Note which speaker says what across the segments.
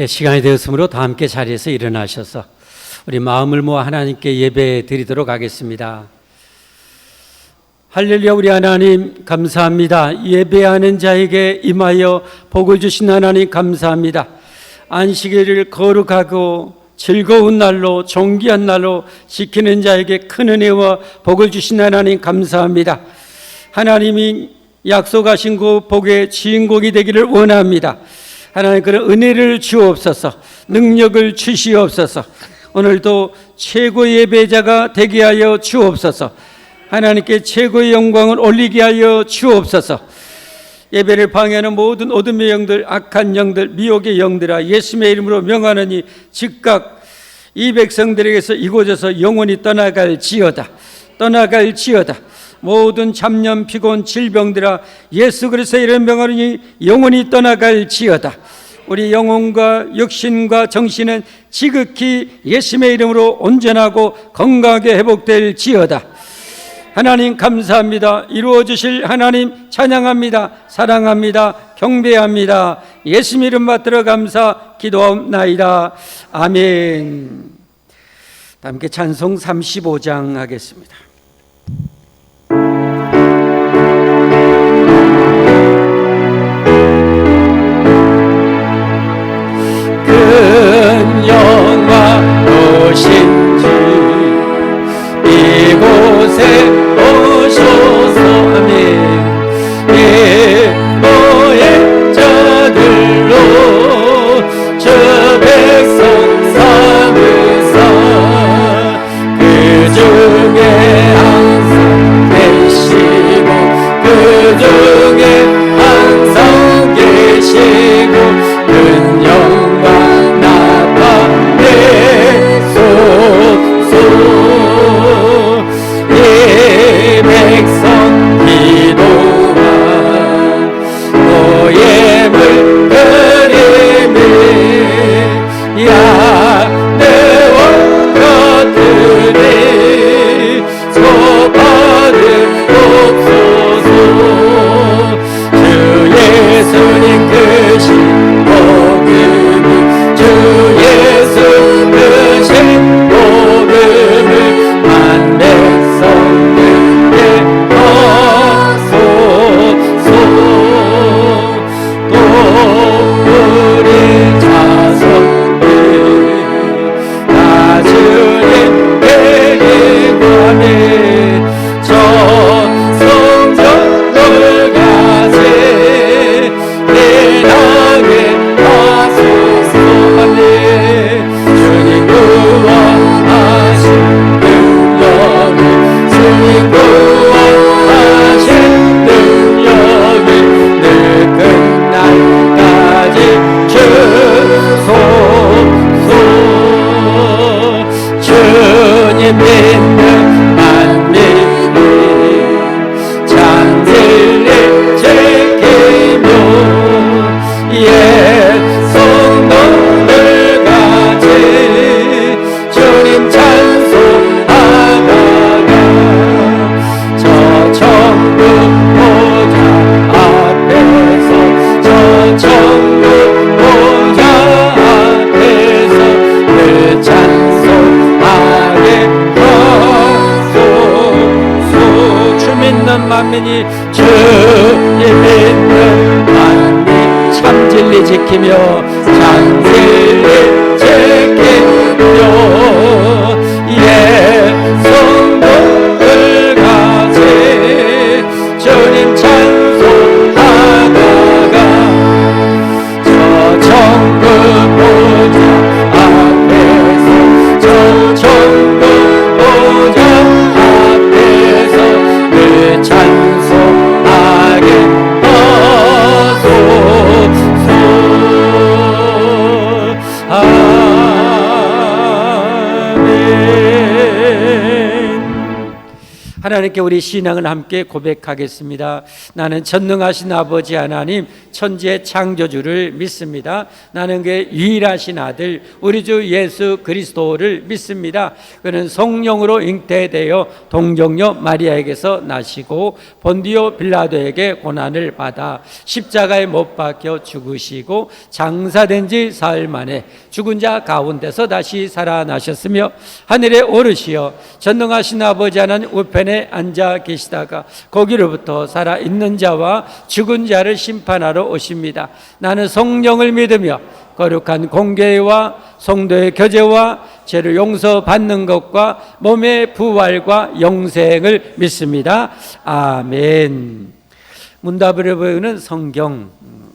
Speaker 1: 시간이 되었으므로 다 함께 자리에서 일어나셔서 우리 마음을 모아 하나님께 예배 드리도록 하겠습니다. 할렐루야. 우리 하나님 감사합니다. 예배하는 자에게 임하여 복을 주신 하나님 감사합니다. 안식일을 거룩하고 즐거운 날로 존귀한 날로 지키는 자에게 큰 은혜와 복을 주신 하나님 감사합니다. 하나님이 약속하신 그 복의 주인공이 되기를 원합니다. 하나님 그런 은혜를 주옵소서, 능력을 주시옵소서. 오늘도 최고의 예배자가 되게 하여 주옵소서. 하나님께 최고의 영광을 올리게 하여 주옵소서. 예배를 방해하는 모든 어둠의 영들, 악한 영들, 미혹의 영들아 예수님의 이름으로 명하노니 즉각 이 백성들에게서 이곳에서 영원히 떠나갈지어다. 떠나갈지어다. 모든 잡념, 피곤, 질병들아 예수 그리스도의 이름 명하노니 영원히 떠나갈지어다. 우리 영혼과 육신과 정신은 지극히 예수님의 이름으로 온전하고 건강하게 회복될지어다. 하나님 감사합니다. 이루어 주실 하나님 찬양합니다. 사랑합니다. 경배합니다. 예수님 이름 받들어 감사 기도하옵나이다. 아멘. 함께 찬송 35장 하겠습니다. 큰 영화 오신지 이곳에 오셔서 아멘. 예모의 자들로 저 백성 삼으사 그 중에 항상 계시고 그 중에 항상 계시고 큰 영광 나타내소서. 이 백성 기도와 노예물 그림이 야대와 같으니 소받으옵소서. 주 예수님 크신 복음을 주 예수 크신 복음을 한 백성들께 하소서. 또 우리 자손들 다 주님 데리고 가면 저 성전을 가세 대나게 하소서. 주님 구원하신 능력을 주님 구원하신 능력을 늘 끝날까지 주소서. 주님 믿는 만민이 잔들을 지키며 성도들 같이 주님 찬송하다가 저 천국 보좌 앞에서 저 천국 보좌 앞에서 그 찬송하게 하소서. 주 믿는 만민이 주님 믿는 만민 참 진리 지키며 참 진리 지키며 성도들 같이 주님 찬송하다가 저 천국 보좌 앞에서 저 천국 보좌 앞에서 그 찬송하게 하소서. 하나님께 우리 신앙을 함께 고백하겠습니다. 나는 전능하신 아버지 하나님 천지의 창조주를 믿습니다. 나는 그의 유일하신 아들 우리 주 예수 그리스도를 믿습니다. 그는 성령으로 잉태되어 동정녀 마리아에게서 나시고 본디오 빌라도에게 고난을 받아 십자가에 못 박혀 죽으시고 장사된 지 사흘 만에 죽은 자 가운데서 다시 살아나셨으며 하늘에 오르시어 전능하신 아버지 하나님 우편에 앉아 계시다가 거기로부터 살아있는 자와 죽은 자를 심판하러 오십니다. 나는 성령을 믿으며 거룩한 공교회와 성도의 교제와 죄를 용서받는 것과 몸의 부활과 영생을 믿습니다. 아멘. 문답을 배우는 성경,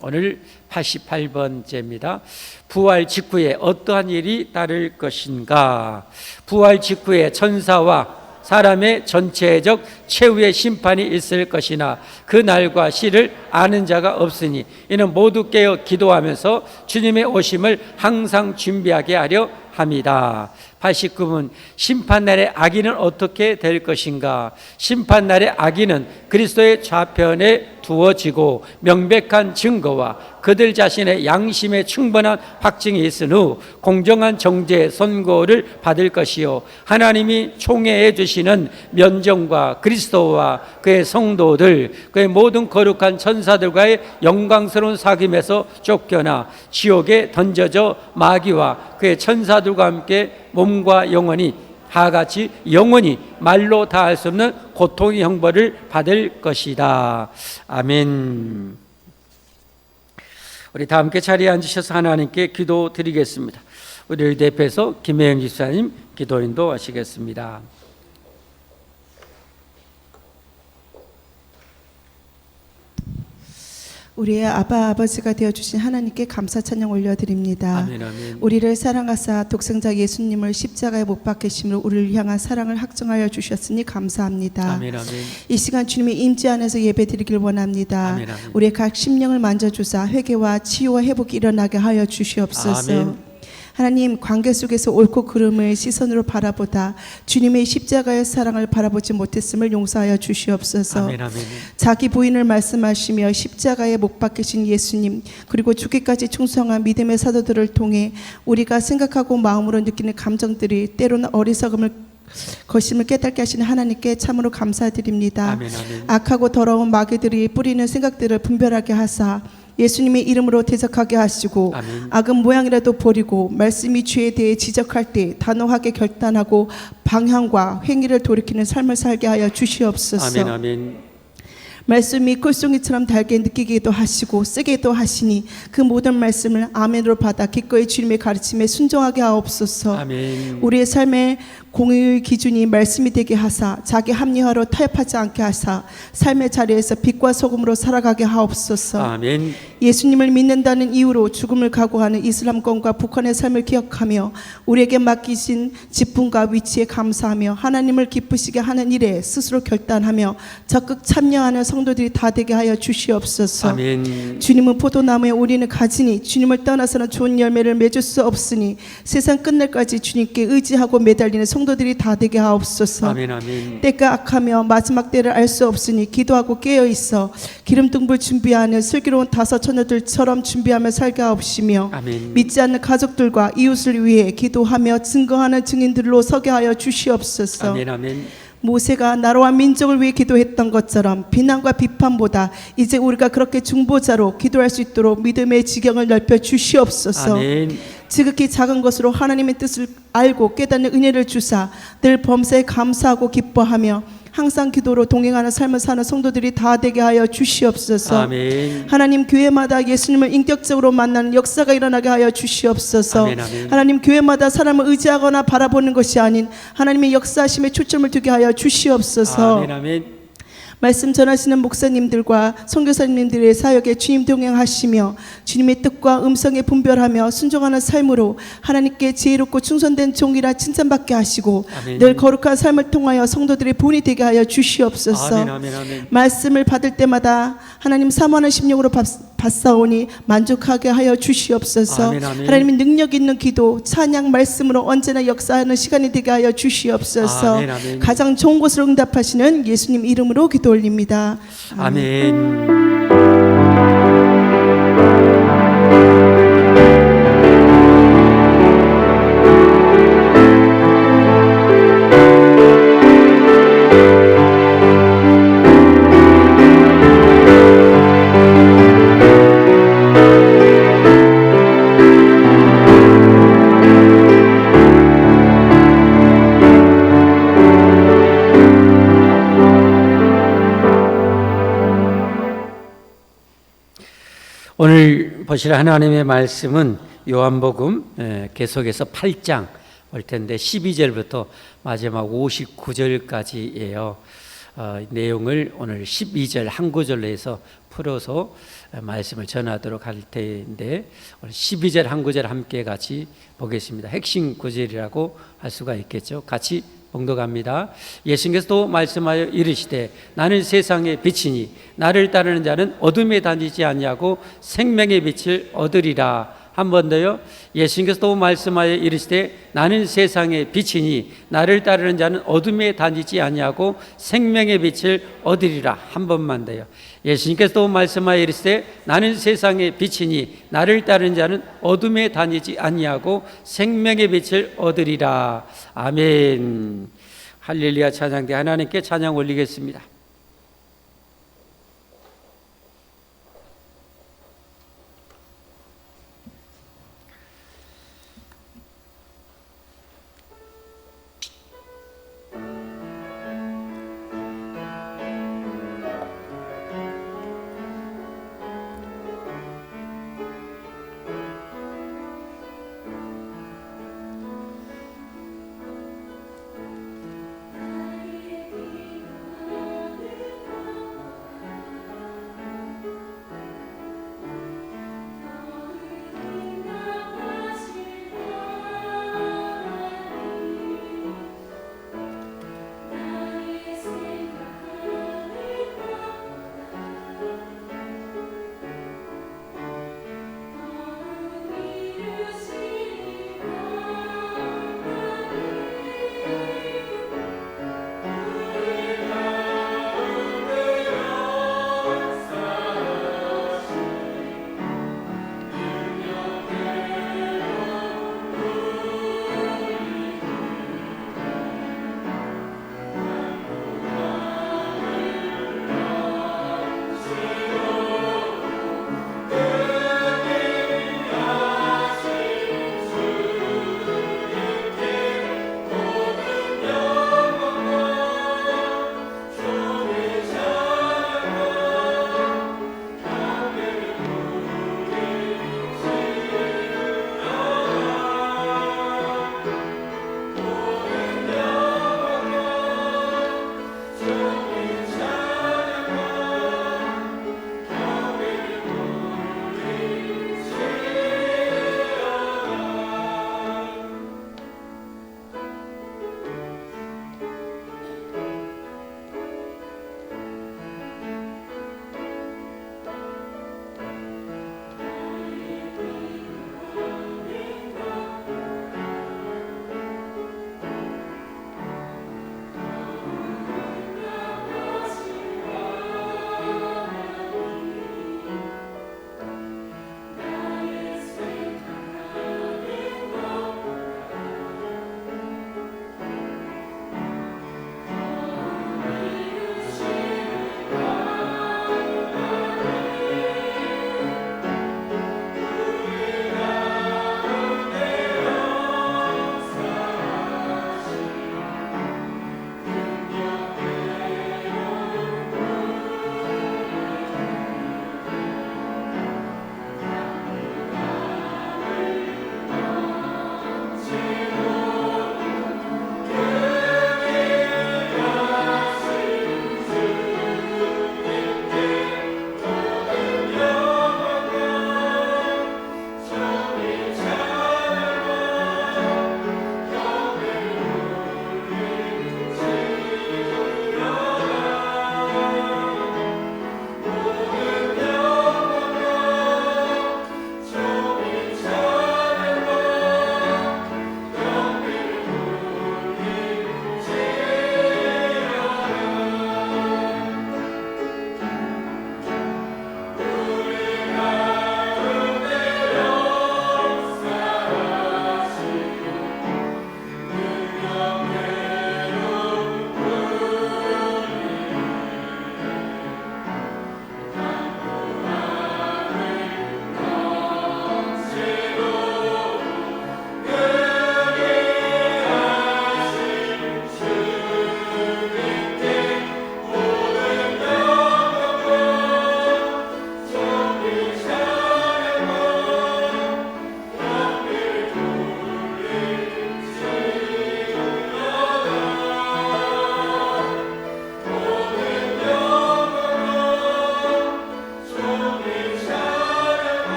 Speaker 1: 오늘 88번째입니다. 부활 직후에 어떠한 일이 따를 것인가? 부활 직후에 천사와 사람의 전체적 최후의 심판이 있을 것이나 그 날과 시를 아는 자가 없으니 이는 모두 깨어 기도하면서 주님의 오심을 항상 준비하게 하려 합니다. 89분 심판날의 악인은 어떻게 될 것인가? 심판날의 악인은 그리스도의 좌편에 두어지고 명백한 증거와 그들 자신의 양심에 충분한 확증이 있은 후 공정한 정죄의 선고를 받을 것이요 하나님이 총회해 주시는 면정과 그리스도와 그의 성도들 그의 모든 거룩한 천사들과의 영광스러운 사귐에서 쫓겨나 지옥에 던져져 마귀와 그의 천사들과 함께 몸과 영혼이 다같이 영원히 말로 다 할 수 없는 고통의 형벌을 받을 것이다. 아멘. 우리 다 함께 자리에 앉으셔서 하나님께 기도드리겠습니다. 우리를 대표해서 김혜영 집사님 기도 인도하시겠습니다.
Speaker 2: 우리의 아버지가 되어주신 하나님께 감사 찬양 올려드립니다.
Speaker 1: 아멘, 아멘.
Speaker 2: 우리를 사랑하사 독생자 예수님을 십자가에 못 박히심으로 우리를 향한 사랑을 확증하여 주셨으니 감사합니다.
Speaker 1: 아멘, 아멘.
Speaker 2: 이 시간 주님의 임재 안에서 예배드리길 원합니다.
Speaker 1: 아멘, 아멘.
Speaker 2: 우리의 각 심령을 만져주사 회개와 치유와 회복이 일어나게 하여 주시옵소서.
Speaker 1: 아멘.
Speaker 2: 하나님, 관계 속에서 옳고 그름을 시선으로 바라보다 주님의 십자가의 사랑을 바라보지 못했음을 용서하여 주시옵소서.
Speaker 1: 아멘, 아멘.
Speaker 2: 자기 부인을 말씀하시며 십자가에 못 박히신 예수님, 그리고 죽기까지 충성한 믿음의 사도들을 통해 우리가 생각하고 마음으로 느끼는 감정들이 때로는 어리석음을 것임을 깨닫게 하시는 하나님께 참으로 감사드립니다.
Speaker 1: 아멘, 아멘.
Speaker 2: 악하고 더러운 마귀들이 뿌리는 생각들을 분별하게 하사 예수님의 이름으로 대적하게 하시고
Speaker 1: 아멘.
Speaker 2: 악은 모양이라도 버리고 말씀이 죄에 대해 지적할 때 단호하게 결단하고 방향과 행위를 돌이키는 삶을 살게 하여 주시옵소서.
Speaker 1: 아멘, 아멘.
Speaker 2: 말씀이 꿀송이처럼 달게 느끼기도 하시고 쓰기도 하시니 그 모든 말씀을 아멘으로 받아 기꺼이 주님의 가르침에 순종하게 하옵소서.
Speaker 1: 아멘.
Speaker 2: 우리의 삶의 공의의 기준이 말씀이 되게 하사 자기 합리화로 타협하지 않게 하사 삶의 자리에서 빛과 소금으로 살아가게 하옵소서.
Speaker 1: 아멘.
Speaker 2: 예수님을 믿는다는 이유로 죽음을 각오하는 이슬람권과 북한의 삶을 기억하며 우리에게 맡기신 직분과 위치에 감사하며 하나님을 기쁘시게 하는 일에 스스로 결단하며 적극 참여하는 성도들이 다 되게 하여 주시옵소서.
Speaker 1: 아멘.
Speaker 2: 주님은 포도나무에 우리는 가지니 주님을 떠나서는 좋은 열매를 맺을 수 없으니 세상 끝날까지 주님께 의지하고 매달리는 성도들이 다 되게 하옵소서.
Speaker 1: 아멘, 아멘.
Speaker 2: 때가 악하며 마지막 때를 알 수 없으니 기도하고 깨어있어 기름등불 준비하는 슬기로운 다섯 처녀들처럼 준비하며 살게 하옵시며
Speaker 1: 아멘.
Speaker 2: 믿지 않는 가족들과 이웃을 위해 기도하며 증거하는 증인들로 서게 하여 주시옵소서.
Speaker 1: 아멘, 아멘.
Speaker 2: 모세가 나라와 민족을 위해 기도했던 것처럼 비난과 비판보다 이제 우리가 그렇게 중보자로 기도할 수 있도록 믿음의 지경을 넓혀 주시옵소서.
Speaker 1: 아멘.
Speaker 2: 지극히 작은 것으로 하나님의 뜻을 알고 깨닫는 은혜를 주사 늘 범사에 감사하고 기뻐하며 항상 기도로 동행하는 삶을 사는 성도들이 다 되게 하여 주시옵소서.
Speaker 1: 아멘.
Speaker 2: 하나님, 교회마다 예수님을 인격적으로 만나는 역사가 일어나게 하여 주시옵소서.
Speaker 1: 아멘, 아멘.
Speaker 2: 하나님, 교회마다 사람을 의지하거나 바라보는 것이 아닌 하나님의 역사하심에 초점을 두게 하여 주시옵소서.
Speaker 1: 아멘, 아멘.
Speaker 2: 말씀 전하시는 목사님들과 선교사님들의 사역에 주님 동행하시며 주님의 뜻과 음성에 분별하며 순종하는 삶으로 하나님께 지혜롭고 충성된 종이라 칭찬받게 하시고
Speaker 1: 아멘.
Speaker 2: 늘 거룩한 삶을 통하여 성도들의 본이 되게 하여 주시옵소서.
Speaker 1: 아멘, 아멘, 아멘.
Speaker 2: 말씀을 받을 때마다 하나님 사모하는 심령으로 받사오니 만족하게 하여 주시옵소서.
Speaker 1: 아멘, 아멘.
Speaker 2: 하나님의 능력 있는 기도, 찬양 말씀으로 언제나 역사하는 시간이 되게 하여 주시옵소서.
Speaker 1: 아멘, 아멘.
Speaker 2: 가장 좋은 것으로 응답하시는 예수님 이름으로 기도 올립니다.
Speaker 1: 아멘. 오늘 보실 하나님의 말씀은 요한복음 계속해서 8장 올 텐데 12절부터 마지막 59절까지예요. 내용을 오늘 12절 한 구절로 해서 풀어서 말씀을 전하도록 할 텐데 오늘 12절 한 구절 함께 같이 보겠습니다. 핵심 구절이라고 할 수가 있겠죠. 같이 봉독합니다. 예수님께서도 말씀하여 이르시되 나는 세상의 빛이니 나를 따르는 자는 어둠에 다니지 아니하고 생명의 빛을 얻으리라. 한 번 더요. 예수님께서도 말씀하여 이르시되 나는 세상의 빛이니 나를 따르는 자는 어둠에 다니지 아니하고 생명의 빛을 얻으리라. 한 번만 더요. 예수님께서도 말씀하여 이르시되 나는 세상의 빛이니 나를 따르는 자는 어둠에 다니지 아니하고 생명의 빛을 얻으리라. 아멘. 할렐루야. 찬양대 하나님께 찬양 올리겠습니다.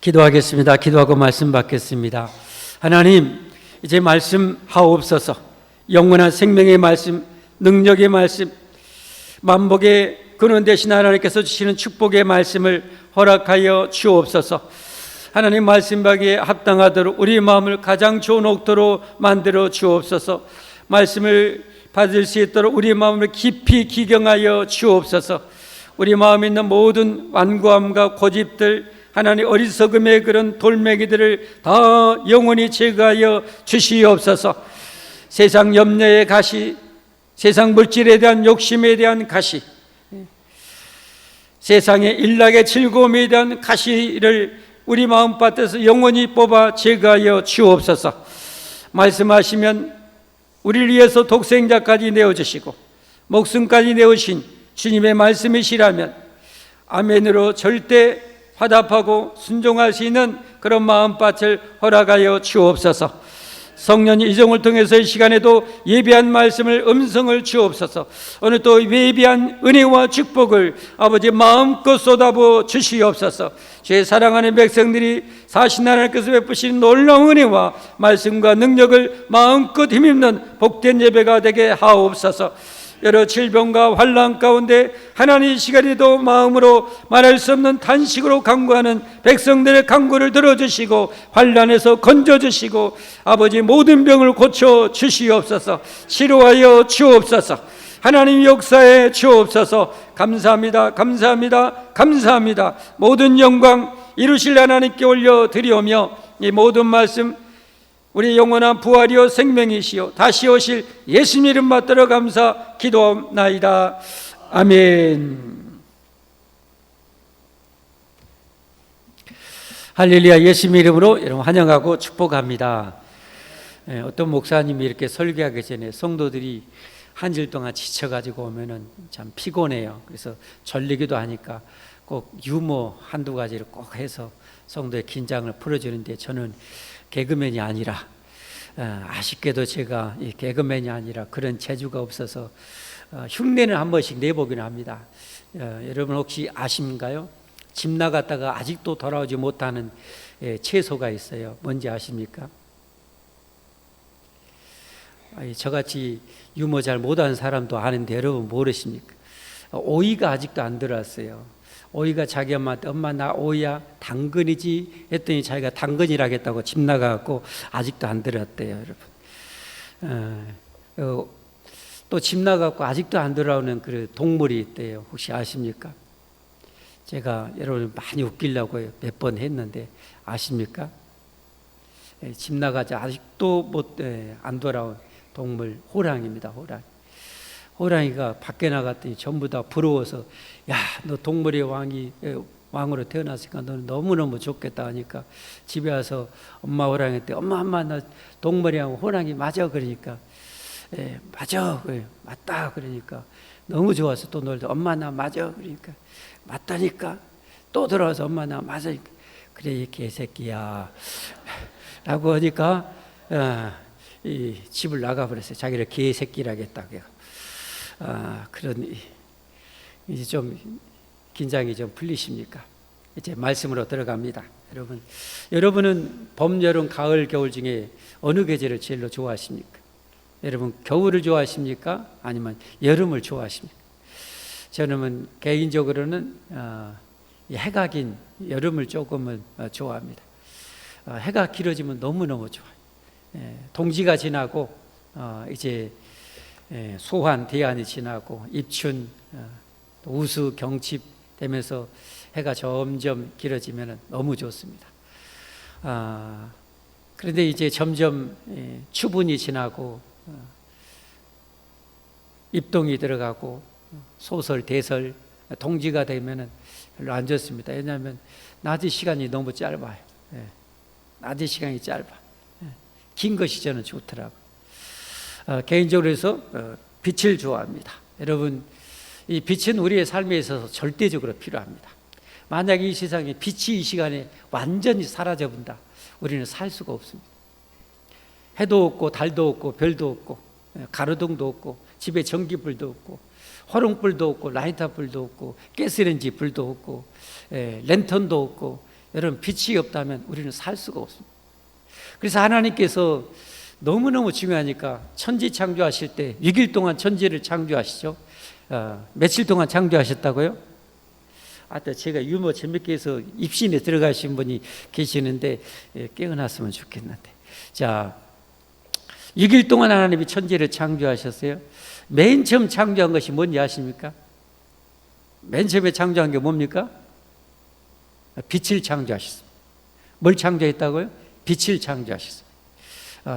Speaker 1: 기도하겠습니다. 기도하고 말씀 받겠습니다. 하나님, 이제 말씀하옵소서. 영원한 생명의 말씀, 능력의 말씀, 만복의 근원 되신 하나님께서 주시는 축복의 말씀을 허락하여 주옵소서. 하나님 말씀 받기에 합당하도록 우리 마음을 가장 좋은 옥토로 만들어 주옵소서. 말씀을 받을 수 있도록 우리 마음을 깊이 기경하여 주옵소서. 우리 마음에 있는 모든 완고함과 고집들, 하나님 어리석음의 그런 돌멩이들을 다 영원히 제거하여 주시옵소서. 세상 염려의 가시, 세상 물질에 대한 욕심에 대한 가시, 세상의 일락의 즐거움에 대한 가시를 우리 마음밭에서 영원히 뽑아 제거하여 주옵소서. 말씀하시면 우리를 위해서 독생자까지 내어주시고 목숨까지 내어신 주님의 말씀이시라면 아멘으로 절대 화답하고 순종할 수 있는 그런 마음밭을 허락하여 주옵소서. 성령이 이종을 통해서 이 시간에도 예비한 말씀을 음성을 주옵소서. 오늘 또 예비한 은혜와 축복을 아버지 마음껏 쏟아부어 주시옵소서. 주의 사랑하는 백성들이 사신 하나님께서 베푸신 놀라운 은혜와 말씀과 능력을 마음껏 힘입는 복된 예배가 되게 하옵소서. 여러 질병과 환난 가운데 하나님 이 시간에도 마음으로 말할 수 없는 탄식으로 간구하는 백성들의 간구를 들어주시고 환난에서 건져주시고 아버지 모든 병을 고쳐 주시옵소서. 치료하여 주옵소서. 하나님 역사에 주옵소서. 감사합니다. 감사합니다. 감사합니다. 모든 영광 이루실 하나님께 올려드리오며 이 모든 말씀 우리 영원한 부활이요 생명이시요 다시 오실 예수님 이름 받들어 감사 기도하옵나이다. 아멘. 할렐루야. 예수님 이름으로 여러분 환영하고 축복합니다. 어떤 목사님이 이렇게 설교하기 전에 성도들이 한 주 동안 지쳐가지고 오면은 참 피곤해요. 그래서 졸리기도 하니까 꼭 유머 한두 가지를 꼭 해서 성도의 긴장을 풀어주는데 저는 개그맨이 아니라 아쉽게도 제가 개그맨이 아니라 그런 재주가 없어서 흉내는 한 번씩 내보긴 합니다. 여러분 혹시 아십니까요? 집 나갔다가 아직도 돌아오지 못하는 채소가 있어요. 뭔지 아십니까? 저같이 유머 잘 못하는 사람도 아는데 여러분 모르십니까? 오이가 아직도 안 들어왔어요. 오이가 자기 엄마한테 엄마 나 오이야 당근이지 했더니 자기가 당근이라겠다고 집 나가고 아직도 안 들어왔대요. 여러분 또 집 나가고 아직도 안 들어오는 그 동물이 있대요. 혹시 아십니까? 제가 여러분 많이 웃기려고 몇 번 했는데 아십니까? 집 나가자 아직도 안 돌아온 동물 호랑이입니다. 호랑이가 밖에 나갔더니 전부 다 부러워서 야, 너 동물의 왕으로 태어났으니까 너는 너무너무 좋겠다 하니까 집에 와서 엄마 호랑이한테 엄마 나 동물의 왕 호랑이 맞아 그러니까 맞아 맞다 그러니까 너무 좋아서 또 놀다 엄마 나 맞아 그러니까 맞다니까 또 들어와서 엄마 나 맞아 그래 이 개새끼야 라고 하니까 이 집을 나가버렸어요. 자기를 개새끼라겠다고. 그런 이제 좀 긴장이 좀 풀리십니까? 이제 말씀으로 들어갑니다. 여러분은 봄, 여름, 가을, 겨울 중에 어느 계절을 제일로 좋아하십니까? 여러분 겨울을 좋아하십니까? 아니면 여름을 좋아하십니까? 저는 개인적으로는 해가 긴 여름을 조금은 좋아합니다. 해가 길어지면 너무너무 좋아요. 동지가 지나고 이제 소환, 대안이 지나고 입춘, 우수, 경칩 되면서 해가 점점 길어지면 너무 좋습니다. 그런데 이제 점점 추분이 지나고 입동이 들어가고 소설, 대설, 동지가 되면 별로 안 좋습니다. 왜냐하면 낮의 시간이 너무 짧아요. 낮의 시간이 짧아. 긴 것이 저는 좋더라고요. 개인적으로 해서 빛을 좋아합니다. 여러분 이 빛은 우리의 삶에 있어서 절대적으로 필요합니다. 만약 이 세상에 빛이 이 시간에 완전히 사라져 본다 우리는 살 수가 없습니다. 해도 없고 달도 없고 별도 없고 가로등도 없고 집에 전기불도 없고 화롱불도 없고 라이터불도 없고 가스레인지 불도 없고 랜턴도 없고 여러분, 빛이 없다면 우리는 살 수가 없습니다. 그래서 하나님께서 너무너무 중요하니까 천지 창조하실 때 6일 동안 천지를 창조하시죠. 며칠 동안 창조하셨다고요? 제가 유머 재밌게 해서 입신에 들어가신 분이 계시는데 깨어났으면 좋겠는데. 자, 6일 동안 하나님이 천지를 창조하셨어요. 맨 처음 창조한 것이 뭔지 아십니까? 맨 처음에 창조한 게 뭡니까? 빛을 창조하셨습니다. 뭘 창조했다고요? 빛을 창조하셨습니다.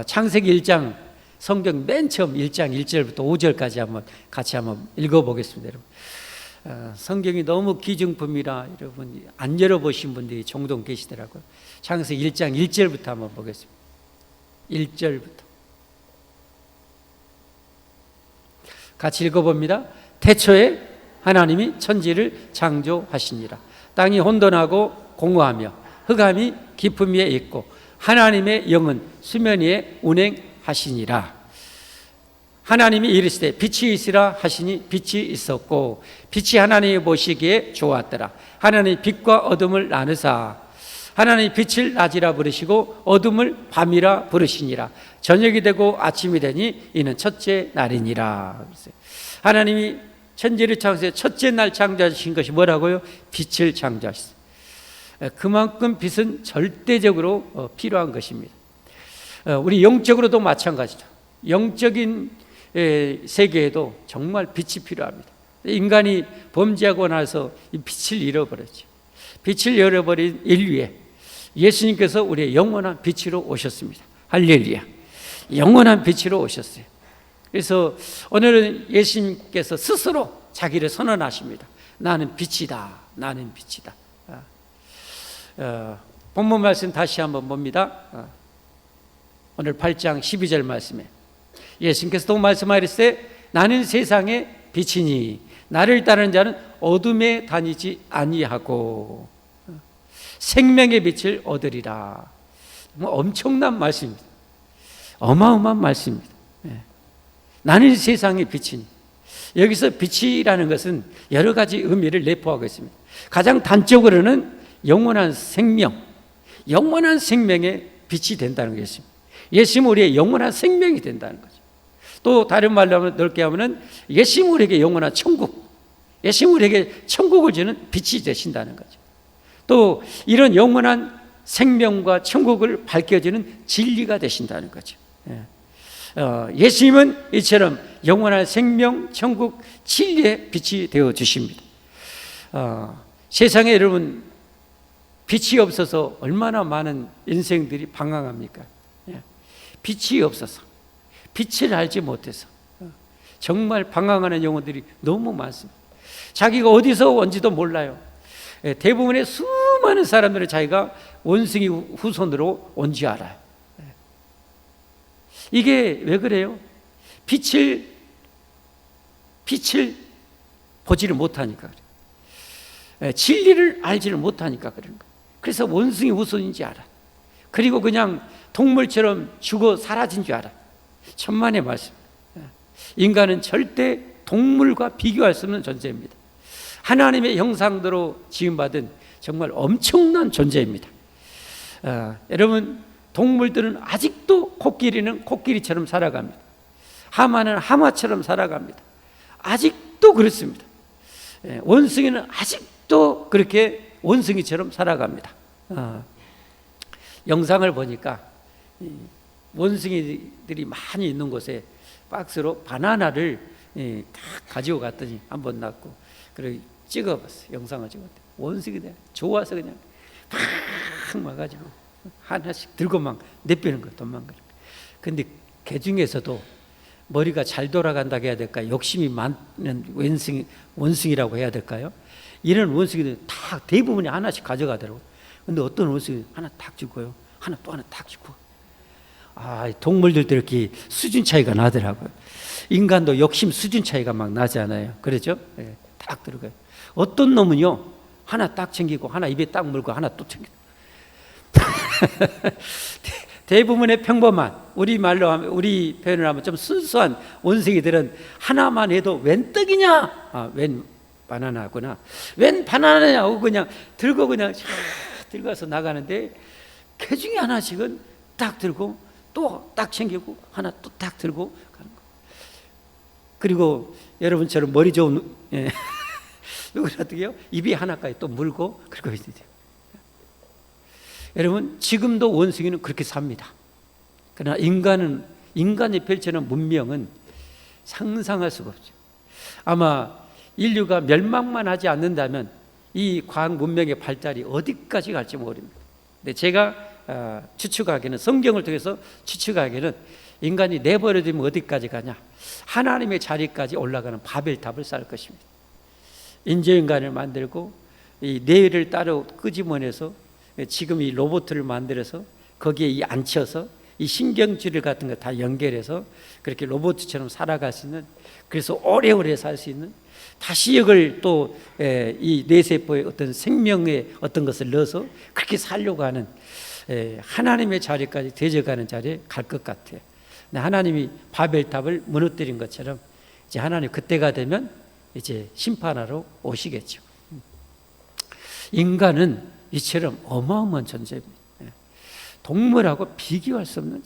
Speaker 1: 창세기 1장 성경 맨 처음 1장 1절부터 5절까지 같이 한번 읽어보겠습니다. 여러분, 성경이 너무 기증품이라 여러분 안 열어보신 분들이 종종 계시더라고요. 창세기 1장 1절부터 한번 보겠습니다. 1절부터 같이 읽어봅니다. 태초에 하나님이 천지를 창조하시니라. 땅이 혼돈하고 공허하며 흑암이 깊음 위에 있고 하나님의 영은 수면 위에 운행하시니라. 하나님이 이르시되 빛이 있으라 하시니 빛이 있었고 빛이 하나님이 보시기에 좋았더라. 하나님이 빛과 어둠을 나누사 하나님이 빛을 낮이라 부르시고 어둠을 밤이라 부르시니라. 저녁이 되고 아침이 되니 이는 첫째 날이니라. 하나님이 천지를 창조해 첫째 날 창조하신 것이 뭐라고요? 빛을 창조하셨어요. 그만큼 빛은 절대적으로 필요한 것입니다. 우리 영적으로도 마찬가지죠. 영적인 세계에도 정말 빛이 필요합니다. 인간이 범죄하고 나서 이 빛을 잃어버렸죠. 빛을 잃어버린 인류에 예수님께서 우리의 영원한 빛으로 오셨습니다. 할렐루야. 영원한 빛으로 오셨어요. 그래서 오늘은 예수님께서 스스로 자기를 선언하십니다. 나는 빛이다. 나는 빛이다. 본문 말씀 다시 한번 봅니다. 오늘 8장 12절 말씀에 예수님께서 또 말씀하시되 나는 세상의 빛이니 나를 따르는 자는 어둠에 다니지 아니하고 생명의 빛을 얻으리라. 엄청난 말씀입니다. 어마어마한 말씀입니다. 나는 세상의 빛이니. 여기서 빛이라는 것은 여러 가지 의미를 내포하고 있습니다. 가장 단적으로는 영원한 생명, 영원한 생명의 빛이 된다는 것입니다. 예수님은 우리의 영원한 생명이 된다는 거죠. 또 다른 말로 하면 넓게 하면은 예수님은 우리에게 영원한 천국, 예수님은 우리에게 천국을 주는 빛이 되신다는 거죠. 또 이런 영원한 생명과 천국을 밝혀주는 진리가 되신다는 거죠. 예수님은 이처럼 영원한 생명, 천국, 진리의 빛이 되어 주십니다. 세상에 여러분 빛이 없어서 얼마나 많은 인생들이 방황합니까? 빛이 없어서, 빛을 알지 못해서 정말 방황하는 영혼들이 너무 많습니다. 자기가 어디서 온지도 몰라요. 대부분의 수많은 사람들은 자기가 원숭이 후손으로 온지 알아요. 이게 왜 그래요? 빛을 보지를 못하니까 그래요. 진리를 알지를 못하니까 그런 거예요. 그래서 원숭이 후손인지 알아. 그리고 그냥 동물처럼 죽어 사라진 줄 알아. 천만의 말씀. 인간은 절대 동물과 비교할 수 없는 존재입니다. 하나님의 형상대로 지음받은 정말 엄청난 존재입니다. 여러분, 동물들은 아직도 코끼리는 코끼리처럼 살아갑니다. 하마는 하마처럼 살아갑니다. 아직도 그렇습니다. 원숭이는 아직도 그렇게 원숭이처럼 살아갑니다. 영상을 보니까 원숭이들이 많이 있는 곳에 박스로 바나나를 다 가지고 갔더니 한번 낳고 그리고 찍어봤어요. 영상을 찍었대. 원숭이들 좋아서 그냥 팍 와가지고 하나씩 들고 막 내빼는 거 도망가는 거. 근데 그 중에서도 머리가 잘 돌아간다고 해야 될까요? 욕심이 많은 원숭이라고 해야 될까요? 이런 원숭이들 다 대부분이 하나씩 가져가더라고요. 근데 어떤 원숭이 하나 탁 주고요. 하나 또 하나 탁 주고. 동물들도 이렇게 수준 차이가 나더라고요. 인간도 욕심 수준 차이가 막 나잖아요. 그렇죠? 네, 딱 들어가요. 어떤 놈은요, 하나 딱 챙기고, 하나 입에 딱 물고, 하나 또 챙기고. 대부분의 평범한, 우리 말로 하면, 우리 표현을 하면 좀 순수한 원숭이들은 하나만 해도 웬 떡이냐? 웬 바나나구나. 웬 바나나냐고 그냥 들고 그냥 딱 들어가서 나가는데 개 중에 하나씩은 딱 들고 또 딱 챙기고 하나 또 딱 들고 가는 거. 그리고 여러분처럼 머리 좋은 누구라도요 입이 하나까지 또 물고 그러고 있어요. 여러분 지금도 원숭이는 그렇게 삽니다. 그러나 인간이 펼치는 문명은 상상할 수가 없죠. 아마 인류가 멸망만 하지 않는다면 이 과학 문명의 발달이 어디까지 갈지 모릅니다. 근데 제가 추측하기는, 성경을 통해서 추측하기는 인간이 내버려두면 어디까지 가냐, 하나님의 자리까지 올라가는 바벨탑을 쌓을 것입니다. 인조인간을 만들고 이 뇌를 따로 끄집어내서 지금 이 로봇을 만들어서 거기에 앉혀서 이 신경줄을 같은 거 다 연결해서 그렇게 로봇처럼 살아갈 수 있는, 그래서 오래오래 살 수 있는, 다시 이걸 또 이 뇌세포에 어떤 생명의 어떤 것을 넣어서 그렇게 살려고 하는 하나님의 자리까지 되져가는 자리에 갈 것 같아요. 하나님이 바벨탑을 무너뜨린 것처럼 이제 하나님 그때가 되면 이제 심판하러 오시겠죠. 인간은 이처럼 어마어마한 존재입니다. 동물하고 비교할 수 없는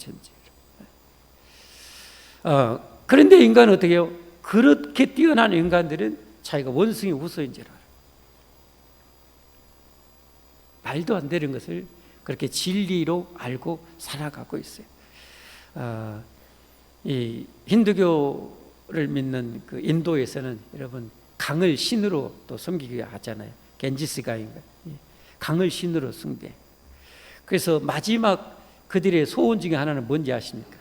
Speaker 1: 존재예요. 그런데 인간은 어떻게 해요? 그렇게 뛰어난 인간들은 자기가 원숭이 후손인 줄 알아요. 말도 안 되는 것을 그렇게 진리로 알고 살아가고 있어요. 이 힌두교를 믿는 그 인도에서는 여러분 강을 신으로 또 섬기게 하잖아요. 겐지스강인가, 강을 신으로 숭배. 그래서 마지막 그들의 소원 중에 하나는 뭔지 아십니까?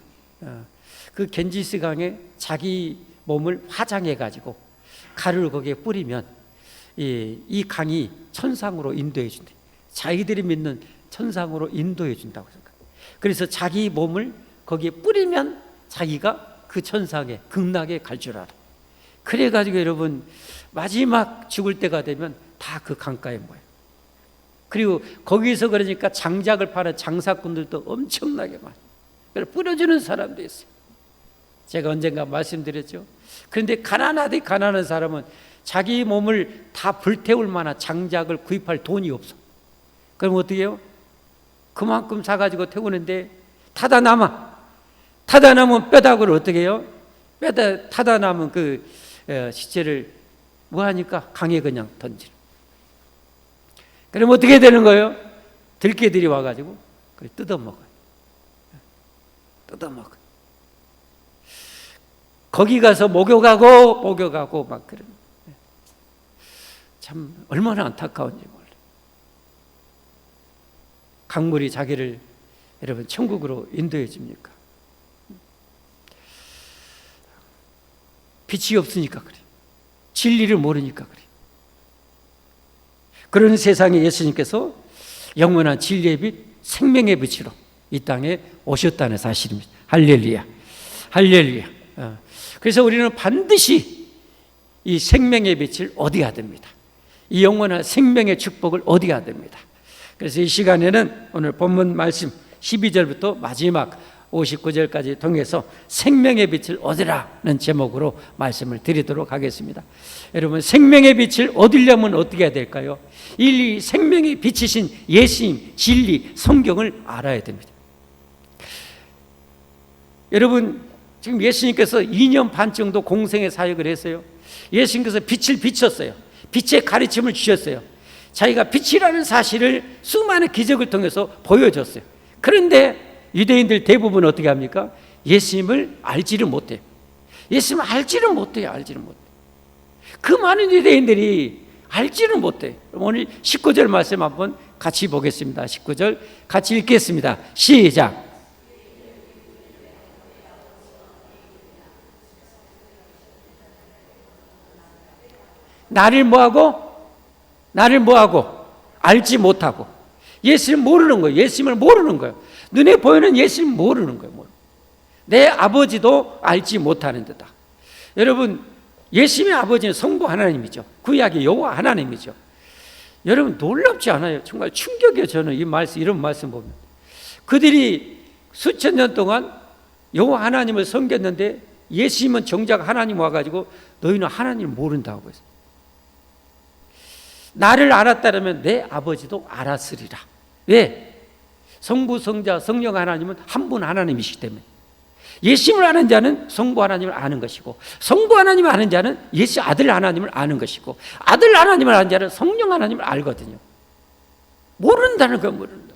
Speaker 1: 그 겐지스강에 자기 몸을 화장해 가지고 가루를 거기에 뿌리면 이 강이 천상으로 인도해 준대. 자기들이 믿는 천상으로 인도해 준다고 생각해요. 그래서 자기 몸을 거기에 뿌리면 자기가 그 천상에 극락에 갈 줄 알아. 그래가지고 여러분 마지막 죽을 때가 되면 다 그 강가에 모여요. 그리고 거기서 그러니까 장작을 파는 장사꾼들도 엄청나게 많아요. 그래서 뿌려주는 사람도 있어요. 제가 언젠가 말씀드렸죠. 그런데 가난한 사람은 자기 몸을 다 불태울 만한 장작을 구입할 돈이 없어. 그럼 어떻게 해요? 그만큼 사가지고 태우는데 타다 남은 뼈다구를 어떻게 해요? 타다 남은 그 시체를 뭐 하니까 강에 그냥 던지는. 그럼 어떻게 되는 거예요? 들개들이 와가지고 뜯어먹어요. 거기 가서 목욕하고 막 그런. 참 얼마나 안타까운지 몰라요. 강물이 자기를 여러분 천국으로 인도해 줍니까? 빛이 없으니까 그래요. 진리를 모르니까 그래요. 그런 세상에 예수님께서 영원한 진리의 빛, 생명의 빛으로 이 땅에 오셨다는 사실입니다. 할렐루야. 그래서 우리는 반드시 이 생명의 빛을 얻어야 됩니다. 이 영원한 생명의 축복을 얻어야 됩니다. 그래서 이 시간에는 오늘 본문 말씀 12절부터 마지막 59절까지 통해서 생명의 빛을 얻으라는 제목으로 말씀을 드리도록 하겠습니다. 여러분, 생명의 빛을 얻으려면 어떻게 해야 될까요? 이 생명의 빛이신 예수님, 진리, 성경을 알아야 됩니다. 여러분, 지금 예수님께서 2년 반 정도 공생의 사역을 했어요. 예수님께서 빛을 비췄어요. 빛의 가르침을 주셨어요. 자기가 빛이라는 사실을 수많은 기적을 통해서 보여줬어요. 그런데 유대인들 대부분 어떻게 합니까? 예수님을 알지를 못해요. 예수님을 알지를 못해요. 그 많은 유대인들이 알지를 못해요. 오늘 19절 말씀 한번 같이 보겠습니다. 19절 같이 읽겠습니다. 시작. 나를 뭐하고? 알지 못하고. 예수님을 모르는 거예요. 눈에 보이는 예수님을 모르는 거예요. 내 아버지도 알지 못하는 데다. 여러분, 예수님의 아버지는 성부 하나님이죠. 구약의 여호와 하나님이죠. 여러분, 놀랍지 않아요? 정말 충격이에요. 저는 이런 말씀 보면. 그들이 수천 년 동안 여호와 하나님을 섬겼는데 예수님은 정작 하나님 와가지고 너희는 하나님을 모른다고 했어요. 나를 알았다면 내 아버지도 알았으리라. 왜? 성부, 성자, 성령 하나님은 한 분 하나님이시기 때문에. 예수님을 아는 자는 성부 하나님을 아는 것이고, 성부 하나님을 아는 자는 예수 아들 하나님을 아는 것이고, 아들 하나님을 아는 자는 성령 하나님을 알거든요. 모른다는 거 모른다.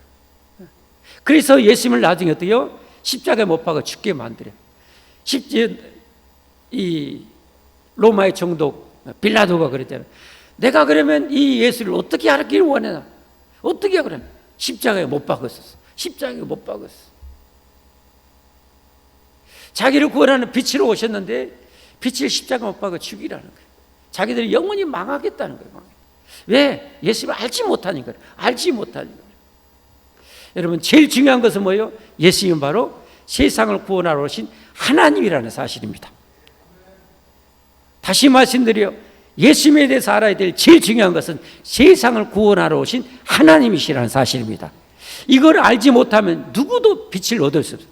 Speaker 1: 그래서 예수님을 나중에 어때요? 십자가에 못 박아 죽게 만들어요. 이 로마의 총독 빌라도가 그랬잖아요. 내가 그러면 이 예수를 어떻게 하기를 원하나? 어떻게 그러면? 십자가에 못 박았었어. 십자가에 못 박았어. 자기를 구원하는 빛으로 오셨는데 빛을 십자가 못 박아 죽이라는 거예요. 자기들이 영원히 망하겠다는 거예요. 왜? 예수를 알지 못하니까. 알지 못하니까. 여러분, 제일 중요한 것은 뭐예요? 예수님은 바로 세상을 구원하러 오신 하나님이라는 사실입니다. 다시 말씀드려요. 예수님에 대해서 알아야 될 제일 중요한 것은 세상을 구원하러 오신 하나님이시라는 사실입니다. 이걸 알지 못하면 누구도 빛을 얻을 수 없어요.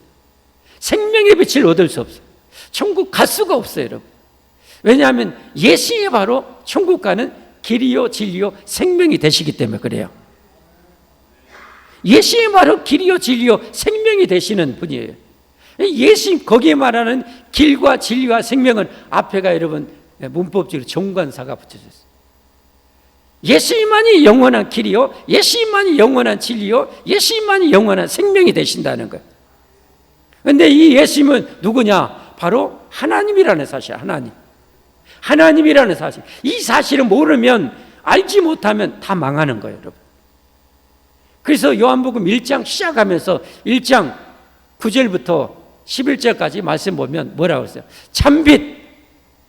Speaker 1: 생명의 빛을 얻을 수 없어요. 천국 갈 수가 없어요, 여러분. 왜냐하면 예수님이 바로 천국 가는 길이요 진리요 생명이 되시기 때문에 그래요. 예수님이 바로 길이요 진리요 생명이 되시는 분이에요. 예수님 거기에 말하는 길과 진리와 생명은 앞에가 여러분 문법적으로 정관사가 붙여졌어요. 예수님만이 영원한 길이요, 예수님만이 영원한 진리요, 예수님만이 영원한 생명이 되신다는 거예요. 그런데 이 예수님은 누구냐? 바로 하나님이라는 사실. 하나님이라는 사실. 이 사실을 모르면, 알지 못하면 다 망하는 거예요, 여러분. 그래서 요한복음 1장 시작하면서 1장 9절부터 11절까지 말씀 보면 뭐라고 했어요? 참빛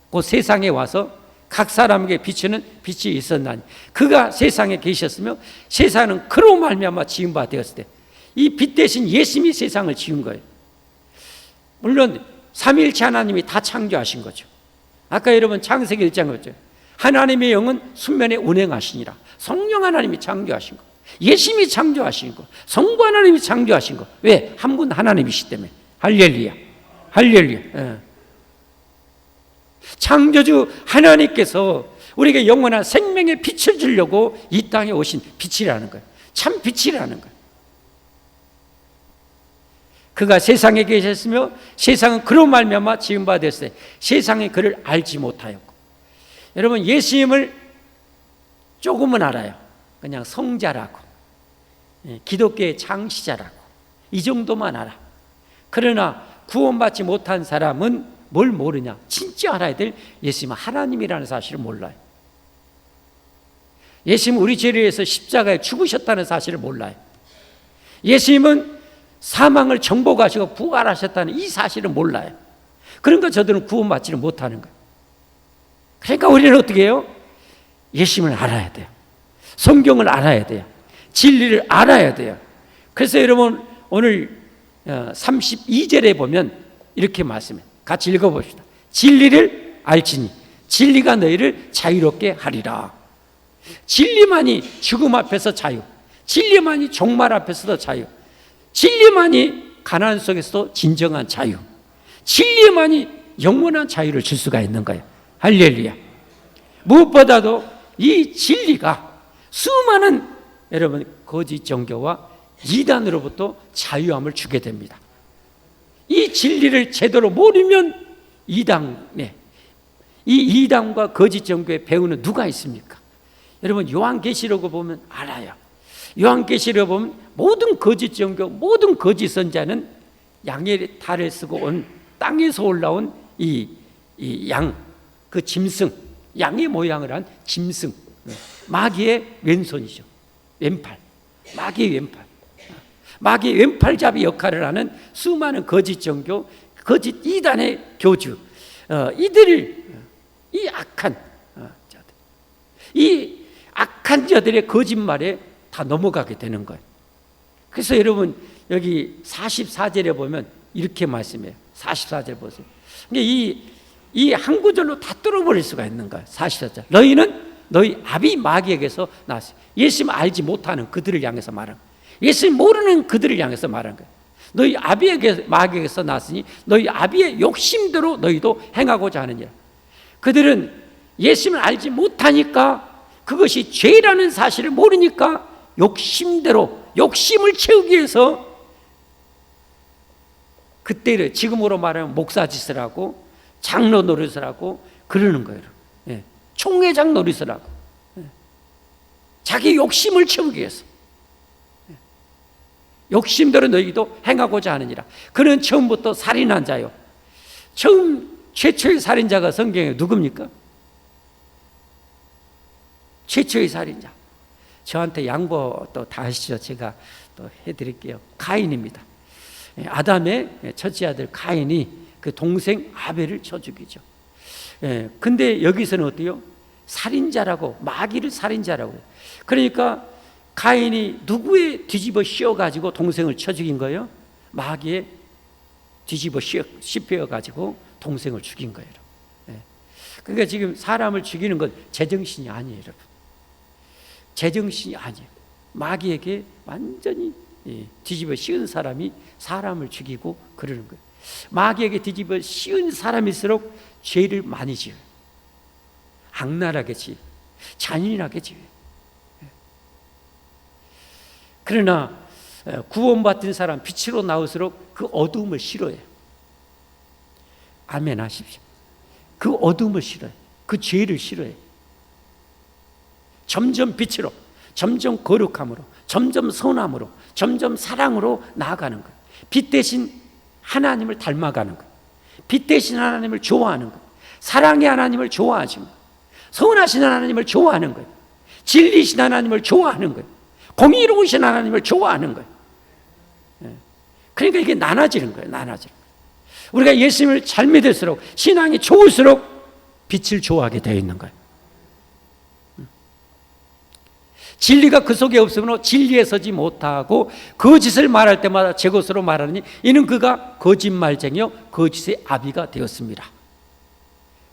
Speaker 1: 곧 세상에 와서 각 사람에게 비추는 빛이 있었나니 그가 세상에 계셨으며 세상은 그로 말미암아 지은 바 되었을 때 이 빛 대신 예수님이 세상을 지은 거예요. 물론 삼위일체 하나님이 다 창조하신 거죠. 아까 여러분 창세기 1장 그랬죠. 하나님의 영은 순면에 운행하시니라. 성령 하나님이 창조하신 거, 예수님이 창조하신 거, 성부 하나님이 창조하신 거. 왜? 한 분 하나님이시기 때문에. 할렐루야, 할렐루야. 예. 창조주 하나님께서 우리에게 영원한 생명의 빛을 주려고 이 땅에 오신 빛이라는 거예요. 참 빛이라는 거예요. 그가 세상에 계셨으며 세상은 그로 말미암아 지은 바 됐을 때 세상이 그를 알지 못하였고. 여러분, 예수님을 조금은 알아요. 그냥 성자라고, 기독교의 창시자라고, 이 정도만 알아. 그러나 구원받지 못한 사람은 뭘 모르냐? 진짜 알아야 될 예수님은 하나님이라는 사실을 몰라요. 예수님은 우리 죄를 위해서 십자가에 죽으셨다는 사실을 몰라요. 예수님은 사망을 정복하시고 부활하셨다는 이 사실을 몰라요. 그러니까 저들은 구원받지를 못하는 거예요. 그러니까 우리는 어떻게 해요? 예수님을 알아야 돼요. 성경을 알아야 돼요. 진리를 알아야 돼요. 그래서 여러분 오늘 32절에 보면 이렇게 말씀해요. 같이 읽어봅시다. 진리를 알지니 진리가 너희를 자유롭게 하리라. 진리만이 죽음 앞에서 자유, 진리만이 종말 앞에서도 자유, 진리만이 가난 속에서도 진정한 자유, 진리만이 영원한 자유를 줄 수가 있는 거예요. 할렐루야. 무엇보다도 이 진리가 수많은 여러분 거짓 종교와 이단으로부터 자유함을 주게 됩니다. 이 진리를 제대로 모르면 이단과 거짓 종교에 배우는 누가 있습니까? 여러분 요한계시록을 보면 알아요. 요한계시록을 보면 모든 거짓 종교, 모든 거짓 선자는 양의 탈을 쓰고 온 땅에서 올라온 이 양, 그 짐승, 양의 모양을 한 짐승, 마귀의 왼손이죠. 왼팔, 마귀의 왼팔. 마귀의 왼팔잡이 역할을 하는 수많은 거짓 종교, 거짓 이단의 교주, 이들을 이 악한 자들, 이 악한 자들의 거짓말에 다 넘어가게 되는 거예요. 그래서 여러분 여기 44절에 보면 이렇게 말씀해요. 44절 보세요. 이 한 구절로 다 뚫어버릴 수가 있는 거예요. 44절. 너희는 너희 아비 마귀에게서 나왔어요. 예수님 알지 못하는 그들을 향해서 말한 거예요. 예수님 모르는 그들을 향해서 말한 거예요. 너희 마귀에게서 났으니 너희 아비의 욕심대로 너희도 행하고자 하느니라. 그들은 예수님을 알지 못하니까, 그것이 죄라는 사실을 모르니까 욕심대로 욕심을 채우기 위해서 그때를 지금으로 말하면 목사짓을 하고 장로 노릇을 하고 그러는 거예요. 예. 총회장 노릇을 하고 자기 욕심을 채우기 위해서. 욕심대로 너희도 행하고자 하느니라. 그는 처음부터 살인한 자요. 최초의 살인자가 성경에 누굽니까? 최초의 살인자. 저한테 양보 또 다 하시죠. 제가 또 해드릴게요. 가인입니다. 아담의 첫째 아들 가인이 그 동생 아벨을 쳐 죽이죠. 근데 여기서는 어때요? 살인자라고, 마귀를 살인자라고 해요. 그러니까 가인이 누구에 뒤집어 씌워가지고 동생을 쳐 죽인 거예요? 마귀에 뒤집어 씹혀가지고 동생을 죽인 거예요. 그러니까 지금 사람을 죽이는 건 제정신이 아니에요, 여러분. 제정신이 아니에요. 마귀에게 완전히 뒤집어 씌운 사람이 사람을 죽이고 그러는 거예요. 마귀에게 뒤집어 씌운 사람일수록 죄를 많이 지어요. 악랄하게 지어요. 잔인하게 지어요. 그러나 구원받은 사람 빛으로 나올수록 그 어두움을 싫어해요. 아멘 하십시오. 그 어두움을 싫어해요. 그 죄를 싫어해요. 점점 빛으로, 점점 거룩함으로, 점점 선함으로, 점점 사랑으로 나아가는 거예요. 빛 대신 하나님을 닮아가는 거예요. 빛 대신 하나님을 좋아하는 거예요. 사랑의 하나님을 좋아하시는 거예요. 선하신 하나님을 좋아하는 거예요. 진리신 하나님을 좋아하는 거예요. 공의로우신 하나님을 좋아하는 거예요. 그러니까 이게 나눠지는 거예요. 나눠지는 거예요. 우리가 예수님을 잘 믿을수록, 신앙이 좋을수록 빛을 좋아하게 되어 있는 거예요. 진리가 그 속에 없으므로 진리에 서지 못하고 거짓을 말할 때마다 제 것으로 말하니 이는 그가 거짓말쟁이요 거짓의 아비가 되었습니다.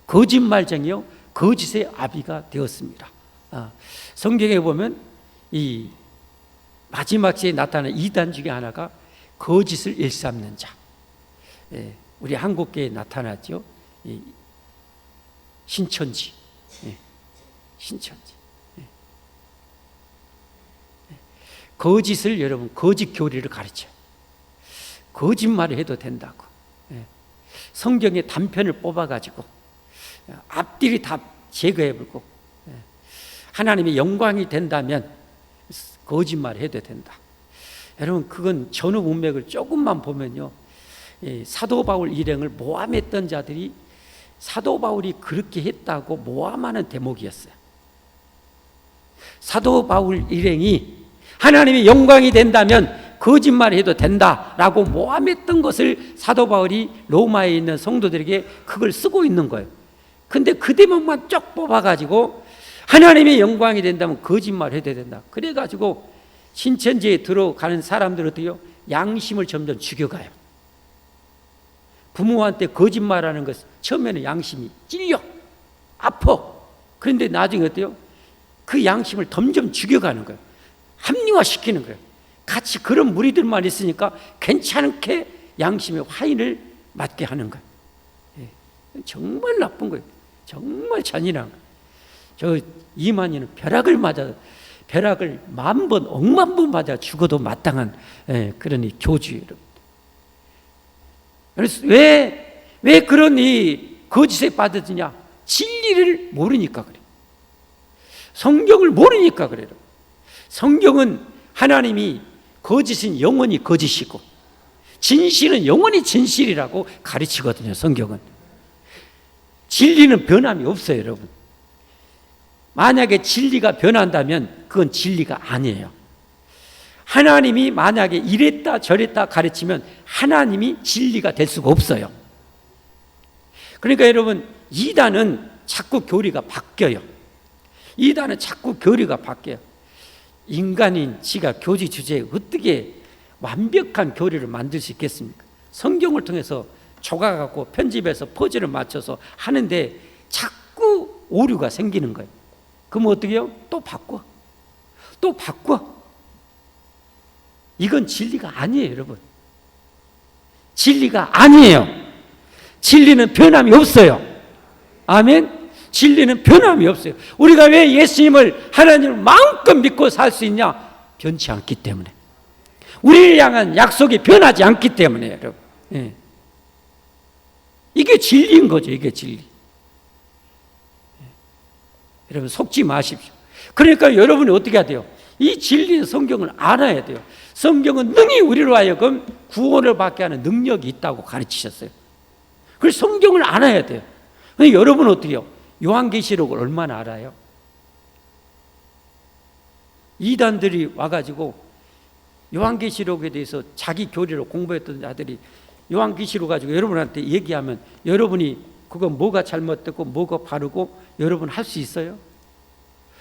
Speaker 1: 거짓말쟁이요 거짓의 아비가 되었습니다. 성경에 보면 이 마지막 시에 나타나는 이단 중에 하나가 거짓을 일삼는 자. 우리 한국계에 나타났죠. 신천지. 신천지. 거짓을 여러분 거짓 교리를 가르쳐요. 거짓말을 해도 된다고. 성경의 단편을 뽑아가지고 앞뒤를 다 제거해버리고 하나님의 영광이 된다면 거짓말 해도 된다. 여러분 그건 전후 문맥을 조금만 보면요, 사도 바울 일행을 모함했던 자들이 사도 바울이 그렇게 했다고 모함하는 대목이었어요. 사도 바울 일행이 하나님의 영광이 된다면 거짓말해도 된다라고 모함했던 것을 사도 바울이 로마에 있는 성도들에게 그걸 쓰고 있는 거예요. 근데 그 대목만 쫙 뽑아가지고 하나님의 영광이 된다면 거짓말해도 된다. 그래가지고 신천지에 들어가는 사람들은요, 양심을 점점 죽여가요. 부모한테 거짓말하는 것 처음에는 양심이 찔려, 아파. 그런데 나중에 어때요? 그 양심을 점점 죽여가는 거예요. 합리화시키는 거예요. 같이 그런 무리들만 있으니까 괜찮게 양심의 화인을 맞게 하는 거예요. 정말 나쁜 거예요. 정말 잔인한 거예요. 저 이만희는 벼락을 10,000번, 억만 번 맞아 죽어도 마땅한 그런 이 교주예요. 그래서 왜 그런 이 거짓에 빠졌느냐? 진리를 모르니까 그래요. 성경을 모르니까 그래요. 성경은 하나님이 거짓은 영원히 거짓이고 진실은 영원히 진실이라고 가르치거든요. 성경은 진리는 변함이 없어요. 여러분, 만약에 진리가 변한다면 그건 진리가 아니에요. 하나님이 만약에 이랬다 저랬다 가르치면 하나님이 진리가 될 수가 없어요. 그러니까 여러분, 이단은 자꾸 교리가 바뀌어요. 이단은 자꾸 교리가 바뀌어요. 인간인 지가 교지 주제에 어떻게 완벽한 교리를 만들 수 있겠습니까? 성경을 통해서 조각하고 편집해서 퍼즐을 맞춰서 하는데 자꾸 오류가 생기는 거예요. 그럼 어떻게 해요? 또 바꿔. 이건 진리가 아니에요, 여러분. 진리가 아니에요. 진리는 변함이 없어요. 아멘. 진리는 변함이 없어요. 우리가 왜 예수님을, 하나님을 마음껏 믿고 살 수 있냐? 변치 않기 때문에. 우리를 향한 약속이 변하지 않기 때문에 여러분. 예. 이게 진리인 거죠. 이게 진리. 예. 여러분 속지 마십시오. 그러니까 여러분이 어떻게 해야 돼요? 이 진리의 성경을 알아야 돼요. 성경은 능히 우리로 하여금 구원을 받게 하는 능력이 있다고 가르치셨어요. 그래서 성경을 알아야 돼요. 근데 여러분은 어떻게 해요? 요한계시록을 얼마나 알아요? 이단들이 와가지고 요한계시록에 대해서 자기 교리로 공부했던 자들이 요한계시록 가지고 여러분한테 얘기하면 여러분이 그거 뭐가 잘못됐고 뭐가 바르고 여러분 할 수 있어요?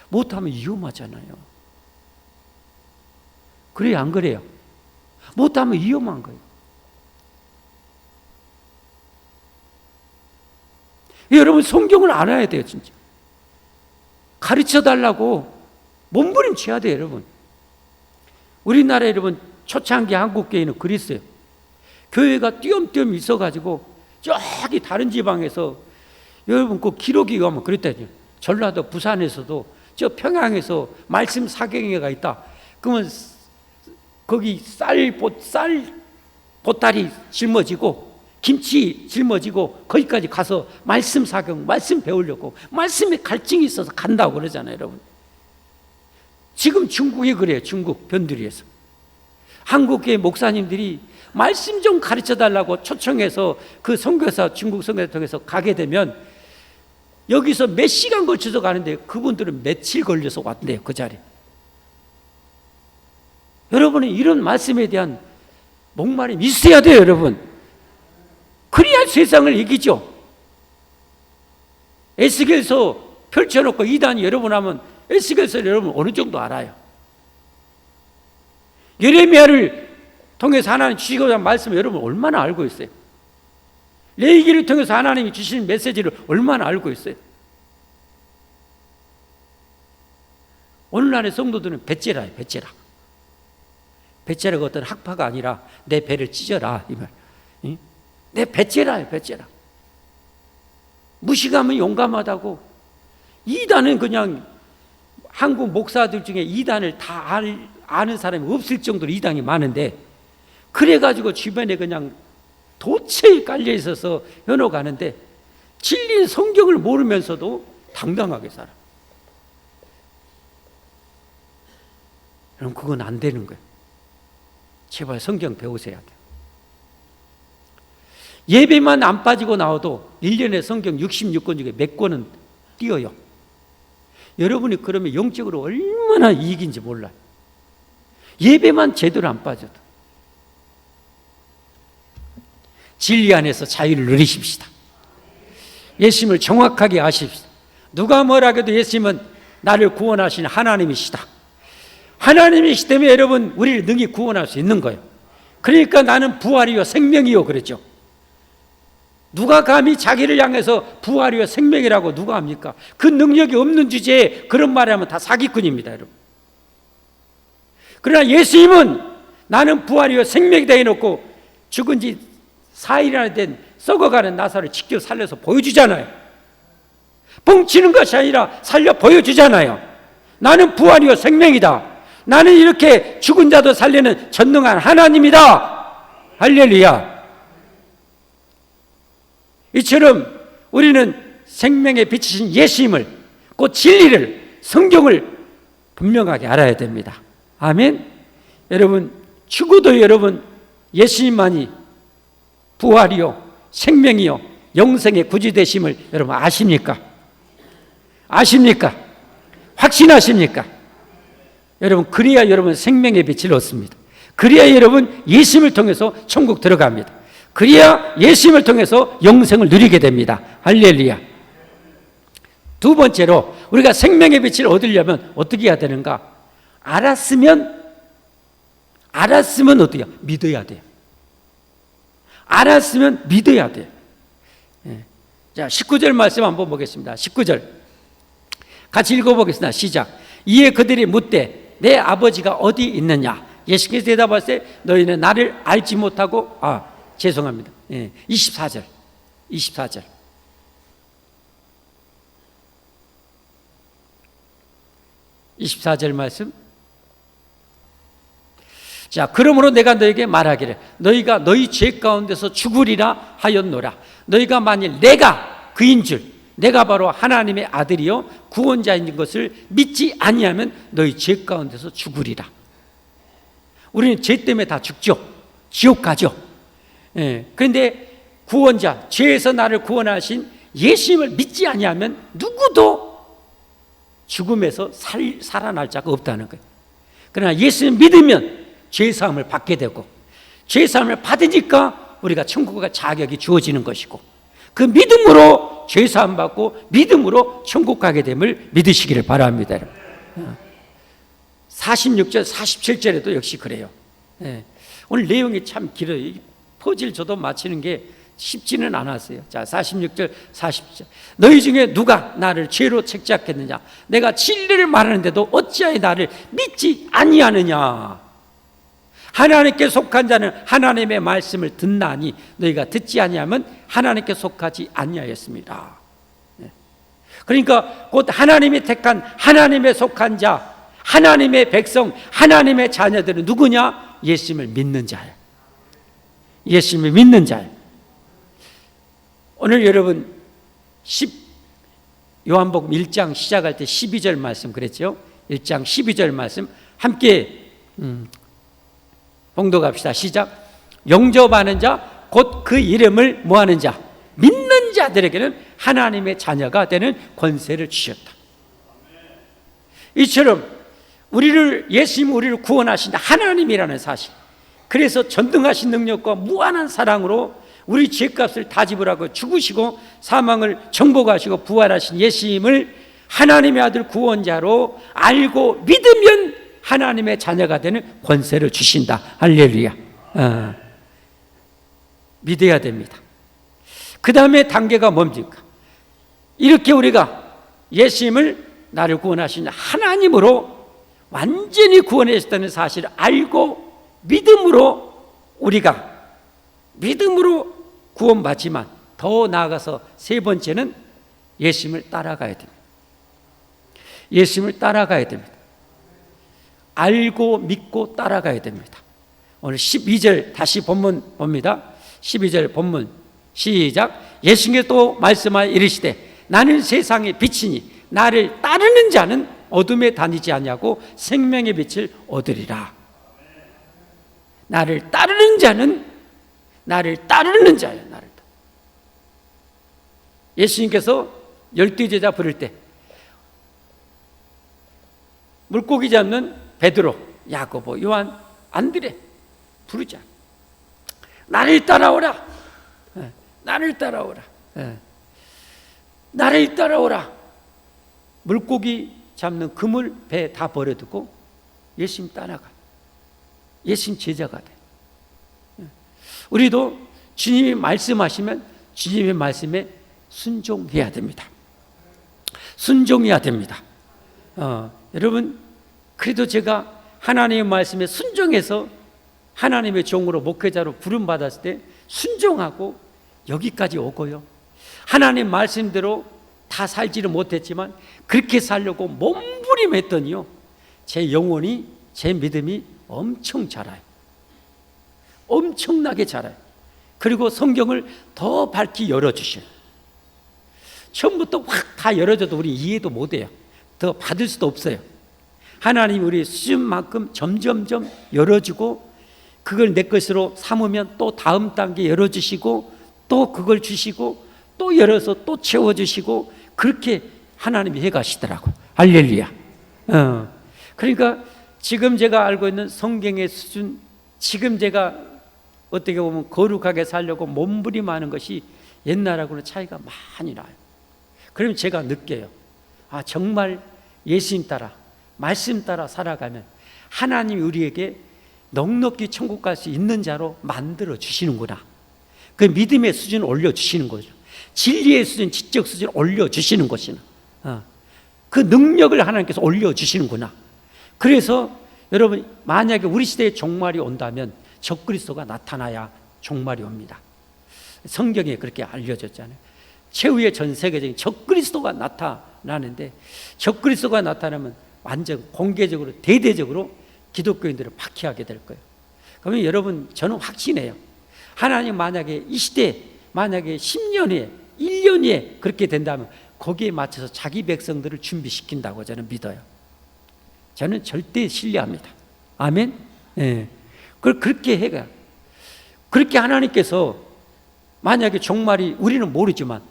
Speaker 1: 못하면 위험하잖아요. 그래요, 안 그래요? 못하면 위험한 거예요. 여러분 성경을 알아야 돼요, 진짜. 가르쳐 달라고 몸부림쳐야 돼요, 여러분. 우리나라 여러분 초창기 한국교회는 그랬어요. 교회가 띄엄띄엄 있어가지고 저기 다른 지방에서 여러분 그 기록이 가면 그랬다니요. 전라도 부산에서도 저 평양에서 말씀 사경회가 있다. 그러면 거기 쌀 보따리 짊어지고 김치 짊어지고 거기까지 가서 말씀 사경, 말씀 배우려고 말씀에 갈증이 있어서 간다고 그러잖아요, 여러분. 지금 중국이 그래요. 중국 변두리에서 한국교회 목사님들이 말씀 좀 가르쳐 달라고 초청해서 그 선교사, 중국 선교사 통해서 가게 되면 여기서 몇 시간 걸쳐서 가는데 그분들은 며칠 걸려서 왔대요, 그 자리에. 여러분은 이런 말씀에 대한 목마름이 있어야 돼요, 여러분. 그래야 세상을 이기죠. 에스겔서 펼쳐놓고 이단이 여러분 하면 에스겔서 여러분 어느 정도 알아요. 예레미야를 통해서 하나님 주시고자 한 말씀을 여러분 얼마나 알고 있어요. 레위기를 통해서 하나님이 주시는 메시지를 얼마나 알고 있어요. 오늘날의 성도들은 배째라예요, 배째라. 배째라가 어떤 학파가 아니라 내 배를 찢어라 이 말. 응? 내 배째라예요, 배째라. 무식하면 용감하다고. 이단은 그냥 한국 목사들 중에 이단을 다 아는 사람이 없을 정도로 이단이 많은데 그래가지고 주변에 그냥 도처에 깔려 있어서 현혹하는데 진리인 성경을 모르면서도 당당하게 살아. 그럼 그건 안 되는 거예요. 제발 성경 배우셔야 돼요. 예배만 안 빠지고 나와도 1년에 성경 66권 중에 몇 권은 띄어요. 여러분이 그러면 영적으로 얼마나 이익인지 몰라요. 예배만 제대로 안 빠져도. 진리 안에서 자유를 누리십시다. 예수님을 정확하게 아십시다. 누가 뭐라 해도 예수님은 나를 구원하신 하나님이시다. 하나님이시기 때문에 여러분 우리를 능히 구원할 수 있는 거예요. 그러니까 나는 부활이요 생명이요 그랬죠. 누가 감히 자기를 향해서 부활이요 생명이라고 누가 합니까? 그 능력이 없는 주제에 그런 말을 하면 다 사기꾼입니다, 여러분. 그러나 예수님은 나는 부활이요 생명이다 해놓고 죽은 지 4일이나 된 썩어가는 나사를 직접 살려서 보여주잖아요. 뻥치는 것이 아니라 살려 보여주잖아요. 나는 부활이요 생명이다. 나는 이렇게 죽은 자도 살리는 전능한 하나님이다. 할렐루야. 이처럼 우리는 생명에 비치신 예수님을, 그 진리를, 성경을 분명하게 알아야 됩니다. 아멘. 여러분 죽어도 여러분 예수님만이 부활이요 생명이요 영생의 구주 되심을 여러분 아십니까? 아십니까? 확신하십니까? 여러분 그래야 여러분 생명의 빛을 얻습니다. 그래야 여러분 예수님을 통해서 천국 들어갑니다. 그래야 예수님을 통해서 영생을 누리게 됩니다. 할렐루야. 두 번째로 우리가 생명의 빛을 얻으려면 어떻게 해야 되는가? 알았으면 어떻게 해요? 믿어야 돼요. 알았으면 믿어야 돼요. 자, 19절 말씀 한번 보겠습니다. 19절 같이 읽어보겠습니다. 시작. 이에 그들이 묻되 내 아버지가 어디 있느냐? 예수께서 대답하실 때 너희는 나를 알지 못하고 죄송합니다. 24절 24절 말씀 자, 그러므로 내가 너에게 말하기를 너희가 너희 죄 가운데서 죽으리라 하였노라. 너희가 만일 내가 그인 줄, 내가 바로 하나님의 아들이요 구원자인 것을 믿지 아니하면 너희 죄 가운데서 죽으리라. 우리는 죄 때문에 다 죽죠. 지옥 가죠. 그런데 구원자, 죄에서 나를 구원하신 예수님을 믿지 아니하면 누구도 죽음에서 살아날 자가 없다는 거예요. 그러나 예수님 믿으면 죄사함을 받게 되고, 죄사함을 받으니까 우리가 천국에 갈 자격이 주어지는 것이고, 그 믿음으로 죄사함 받고 믿음으로 천국 가게 됨을 믿으시기를 바랍니다. 46절 47절에도 역시 그래요. 오늘 내용이 참 길어요. 이 퍼즐 저도 맞히는 게 쉽지는 않았어요. 자, 46절 40절 너희 중에 누가 나를 죄로 책잡겠느냐? 내가 진리를 말하는데도 어찌하여 나를 믿지 아니하느냐? 하나님께 속한 자는 하나님의 말씀을 듣나니 너희가 듣지 아니하면 하나님께 속하지 아니하였습니다. 그러니까 곧 하나님이 택한 하나님의 속한 자, 하나님의 백성, 하나님의 자녀들은 누구냐? 예수님을 믿는 자예요. 예수님을 믿는 자예요. 오늘 여러분 요한복음 1장 시작할 때 12절 말씀 그랬죠? 1장 12절 말씀 함께 봉독합시다. 시작. 영접하는 자 곧 그 이름을 뭐하는 자 믿는 자들에게는 하나님의 자녀가 되는 권세를 주셨다. 이처럼 예수님 우리를 구원하신 하나님이라는 사실, 그래서 전능하신 능력과 무한한 사랑으로 우리 죄값을 다 지불하고 죽으시고 사망을 정복하시고 부활하신 예수님을 하나님의 아들 구원자로 알고 믿으면 하나님의 자녀가 되는 권세를 주신다. 할렐루야. 믿어야 됩니다. 그 다음에 단계가 뭡니까? 이렇게 우리가 예수님을 나를 구원하신 하나님으로 완전히 구원하셨다는 사실을 알고 믿음으로 우리가 믿음으로 구원받지만 더 나아가서 세 번째는 예수님을 따라가야 됩니다. 예수님을 따라가야 됩니다. 알고 믿고 따라가야 됩니다. 오늘 12절 다시 본문 봅니다. 12절 본문 시작. 예수님께서 또 말씀하여 이르시되 나는 세상의 빛이니 나를 따르는 자는 어둠에 다니지 아니하고 생명의 빛을 얻으리라. 나를 따르는 자는 나를 따르는 자예요. 나를. 예수님께서 12제자 부를 때 물고기 잡는 베드로, 야고보, 요한, 안드레 부르자. 나를 따라오라. 나를 따라오라. 나를 따라오라. 물고기 잡는 그물 배 다 버려두고 예수님 따라가. 예수님 제자가 돼. 우리도 주님이 말씀하시면 주님의 말씀에 순종해야 됩니다. 순종해야 됩니다. 여러분, 그래도 제가 하나님의 말씀에 순종해서 하나님의 종으로 목회자로 부름받았을 때 순종하고 여기까지 오고요. 하나님 말씀대로 다 살지를 못했지만 그렇게 살려고 몸부림했더니요, 제 영혼이, 제 믿음이 엄청 자라요. 엄청나게 자라요. 그리고 성경을 더 밝히 열어주셔요. 처음부터 확 다 열어줘도 우리 이해도 못해요. 더 받을 수도 없어요. 하나님이 우리 수준만큼 점점점 열어주고 그걸 내 것으로 삼으면 또 다음 단계 열어주시고 또 그걸 주시고 또 열어서 또 채워주시고 그렇게 하나님이 해가시더라고요. 할렐루야. 그러니까 지금 제가 알고 있는 성경의 수준, 지금 제가 어떻게 보면 거룩하게 살려고 몸부림하는 것이 옛날하고는 차이가 많이 나요. 그러면 제가 느껴요. 아, 정말 예수님 따라 말씀 따라 살아가면 하나님이 우리에게 넉넉히 천국 갈 수 있는 자로 만들어 주시는구나. 그 믿음의 수준을 올려주시는 거죠. 진리의 수준, 지적 수준을 올려주시는 것이나 그 능력을 하나님께서 올려주시는구나. 그래서 여러분, 만약에 우리 시대에 종말이 온다면 적그리스도가 나타나야 종말이 옵니다. 성경에 그렇게 알려졌잖아요. 최후의 전 세계적인 적그리스도가 나타나는데, 적그리스도가 나타나면 완전 공개적으로 대대적으로 기독교인들을 박해하게 될 거예요. 그러면 여러분, 저는 확신해요. 하나님 만약에 이 시대, 만약에 10년에 1년에 그렇게 된다면 거기에 맞춰서 자기 백성들을 준비시킨다고 저는 믿어요. 저는 절대 신뢰합니다. 아멘. 예. 그렇게 해가. 그렇게 하나님께서 만약에 종말이, 우리는 모르지만,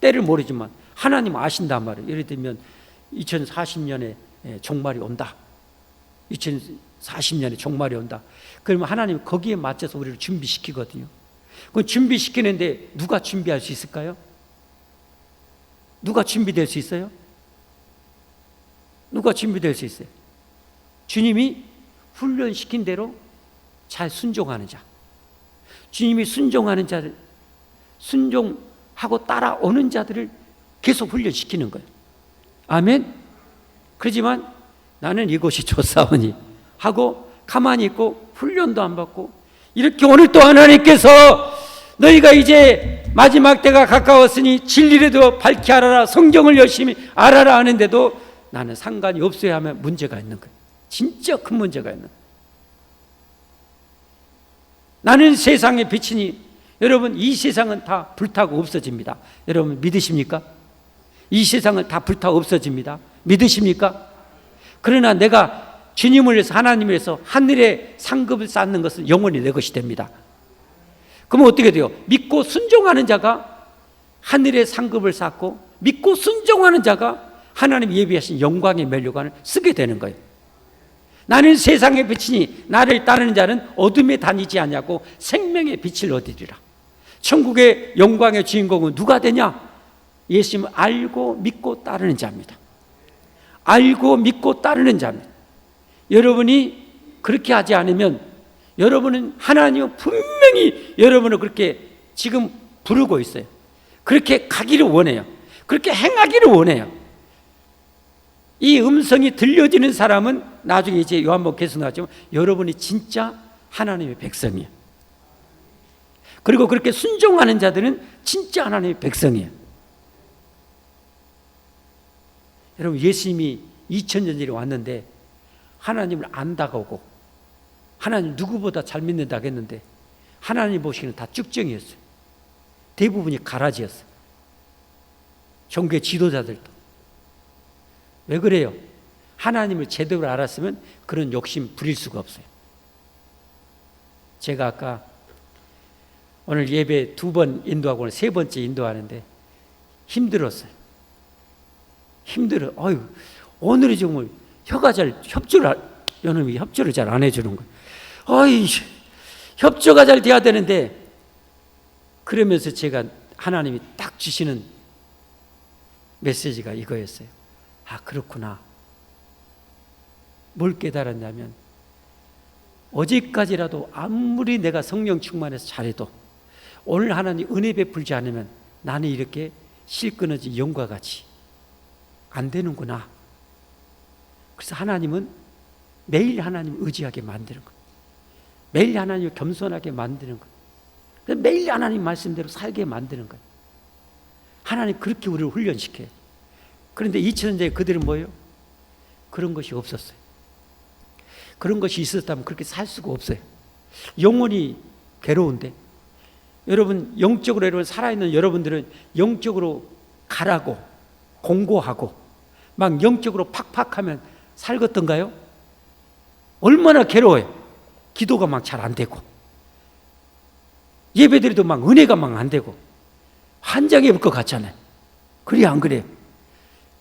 Speaker 1: 때를 모르지만 하나님 아신단 말이에요. 예를 들면 2040년에 종말이 온다. 2040년에 종말이 온다. 그러면 하나님 거기에 맞춰서 우리를 준비시키거든요. 그럼 준비시키는데 누가 준비할 수 있을까요? 누가 준비될 수 있어요? 누가 준비될 수 있어요? 주님이 훈련시킨 대로 잘 순종하는 자, 주님이 순종하는 자를, 순종하고 따라오는 자들을 계속 훈련시키는 거예요. 아멘. 그렇지만 나는 이것이 좋사오니 하고 가만히 있고 훈련도 안 받고, 이렇게 오늘 또 하나님께서 너희가 이제 마지막 때가 가까웠으니 진리라도 밝히 알아라, 성경을 열심히 알아라 하는데도 나는 상관이 없어야 하면 문제가 있는 거예요. 진짜 큰 문제가 있는 거예요. 나는 세상의 빛이니, 여러분, 이 세상은 다 불타고 없어집니다. 여러분 믿으십니까? 이 세상은 다 불타고 없어집니다. 믿으십니까? 그러나 내가 주님을 위해서, 하나님을 위해서 하늘의 상급을 쌓는 것은 영원히 내 것이 됩니다. 그러면 어떻게 돼요? 믿고 순종하는 자가 하늘의 상급을 쌓고, 믿고 순종하는 자가 하나님 예비하신 영광의 면류관을 쓰게 되는 거예요. 나는 세상의 빛이니 나를 따르는 자는 어둠에 다니지 않냐고 생명의 빛을 얻으리라. 천국의 영광의 주인공은 누가 되냐? 예수님을 알고 믿고 따르는 자입니다. 알고 믿고 따르는 자입니다. 여러분이 그렇게 하지 않으면, 여러분은 하나님은 분명히 여러분을 그렇게 지금 부르고 있어요. 그렇게 가기를 원해요. 그렇게 행하기를 원해요. 이 음성이 들려지는 사람은 나중에 이제 요한복음 계속 나왔지만 여러분이 진짜 하나님의 백성이에요. 그리고 그렇게 순종하는 자들은 진짜 하나님의 백성이에요. 여러분, 예수님이 2000년 전에 왔는데 하나님을 안 다가오고 하나님 누구보다 잘 믿는다고 했는데 하나님 보시기는 다 쭉정이었어요. 대부분이 가라지였어요. 종교 지도자들도. 왜 그래요? 하나님을 제대로 알았으면 그런 욕심 부릴 수가 없어요. 제가 아까 오늘 예배 2번 인도하고 오늘 3번째 인도하는데 힘들었어요. 힘들어. 어휴, 오늘은 정말 혀가 잘 요놈이 협조를 잘 안 해주는 거예요. 어이, 협조가 잘 돼야 되는데, 그러면서 제가 하나님이 딱 주시는 메시지가 이거였어요. 아, 그렇구나. 뭘 깨달았냐면, 어제까지라도 아무리 내가 성령 충만해서 잘해도 오늘 하나님 은혜 베풀지 않으면 나는 이렇게 실 끊어진 영과 같이 안 되는구나. 그래서 하나님은 매일 하나님을 의지하게 만드는 거예요. 매일 하나님을 겸손하게 만드는 거예요. 매일 하나님 말씀대로 살게 만드는 거예요. 하나님 그렇게 우리를 훈련시켜요. 그런데 2000년 전에 그들은 뭐예요? 그런 것이 없었어요. 그런 것이 있었다면 그렇게 살 수가 없어요. 영혼이 괴로운데, 여러분 영적으로 여러분 살아있는 여러분들은 영적으로 가라고 공고하고 막 영적으로 팍팍하면 살겠던가요? 얼마나 괴로워요. 기도가 막 잘 안 되고 예배드려도 막 은혜가 막 안 되고 한장해 볼 것 같잖아요. 그래요, 안 그래요?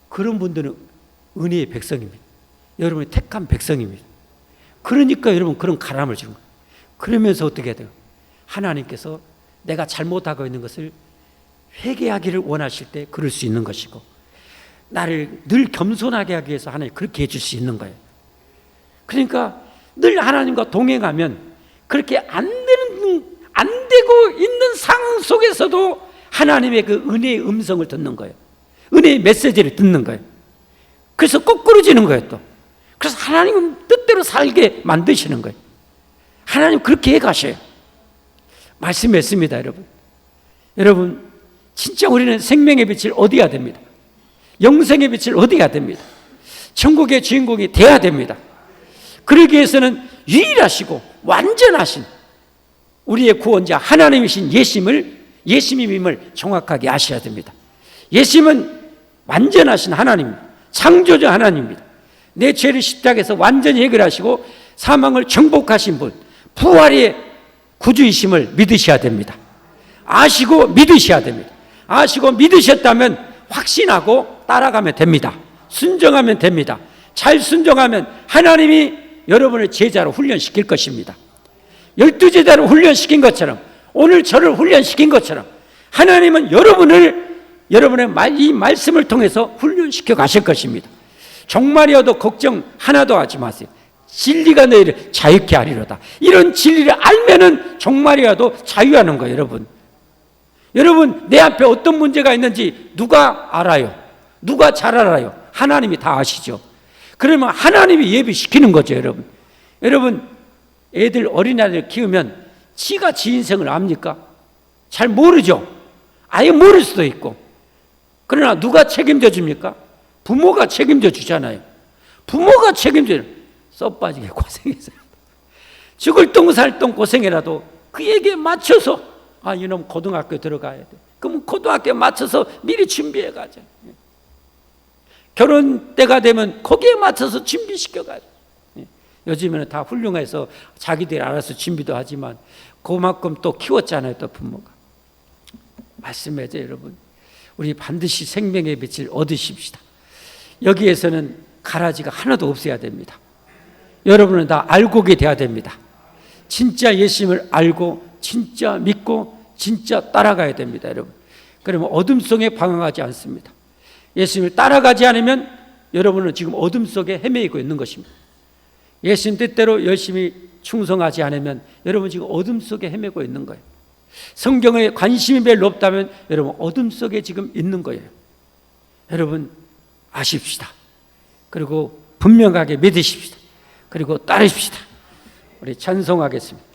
Speaker 1: 그런 분들은 은혜의 백성입니다. 여러분이 택한 백성입니다. 그러니까 여러분 그런 가람을 주는 거예요. 그러면서 어떻게 해야 돼요? 하나님께서 내가 잘못하고 있는 것을 회개하기를 원하실 때 그럴 수 있는 것이고, 나를 늘 겸손하게 하기 위해서 하나님 그렇게 해줄 수 있는 거예요. 그러니까 늘 하나님과 동행하면 그렇게 안 되고 있는 상황 속에서도 하나님의 그 은혜의 음성을 듣는 거예요. 은혜의 메시지를 듣는 거예요. 그래서 거꾸로지는 거예요 또. 그래서 하나님은 뜻대로 살게 만드시는 거예요. 하나님 그렇게 해 가셔요. 말씀했습니다, 여러분. 여러분, 진짜 우리는 생명의 빛을 얻어야 됩니다. 영생의 빛을 얻어야 됩니다. 천국의 주인공이 돼야 됩니다. 그러기 위해서는 유일하시고 완전하신 우리의 구원자 하나님이신 예수님임을 정확하게 아셔야 됩니다. 예수님은 완전하신 하나님입니다. 창조주 하나님입니다. 내 죄를 십자가에서 완전히 해결하시고 사망을 정복하신 분, 부활의 구주이심을 믿으셔야 됩니다. 아시고 믿으셔야 됩니다. 아시고 믿으셨다면 확신하고 따라가면 됩니다. 순종하면 됩니다. 잘 순종하면 하나님이 여러분을 제자로 훈련시킬 것입니다. 12제자로 훈련시킨 것처럼, 오늘 저를 훈련시킨 것처럼 하나님은 여러분의 이 말씀을 통해서 훈련시켜 가실 것입니다. 종말이어도 걱정 하나도 하지 마세요. 진리가 너희를 자유케 하리로다. 이런 진리를 알면은 종말이어도 자유하는 거예요. 여러분 내 앞에 어떤 문제가 있는지 누가 알아요? 누가 잘 알아요? 하나님이 다 아시죠. 그러면 하나님이 예비시키는 거죠. 여러분 애들, 어린아이를 키우면 지가 지 인생을 압니까? 잘 모르죠. 아예 모를 수도 있고. 그러나 누가 책임져 줍니까? 부모가 책임져 주잖아요. 부모가 책임져, 썩 빠지게 고생했어요. 죽을 똥살똥 고생이라도 그에게 맞춰서, 아, 이놈 고등학교 들어가야 돼. 그럼 고등학교에 맞춰서 미리 준비해 가자. 결혼 때가 되면 거기에 맞춰서 준비시켜 가자. 요즘에는 다 훌륭해서 자기들이 알아서 준비도 하지만 그만큼 또 키웠잖아요. 또 부모가. 말씀해줘 여러분. 우리 반드시 생명의 빛을 얻으십시다. 여기에서는 가라지가 하나도 없어야 됩니다. 여러분은 다 알고게 돼야 됩니다. 진짜 예수님을 알고 진짜 믿고 진짜 따라가야 됩니다. 여러분. 그러면 어둠 속에 방황하지 않습니다. 예수님을 따라가지 않으면 여러분은 지금 어둠 속에 헤매이고 있는 것입니다. 예수님 뜻대로 열심히 충성하지 않으면 여러분 지금 어둠 속에 헤매고 있는 거예요. 성경에 관심이 별로 없다면 여러분 어둠 속에 지금 있는 거예요. 여러분 아십시다. 그리고 분명하게 믿으십시다. 그리고 따르십시다. 우리 찬송하겠습니다.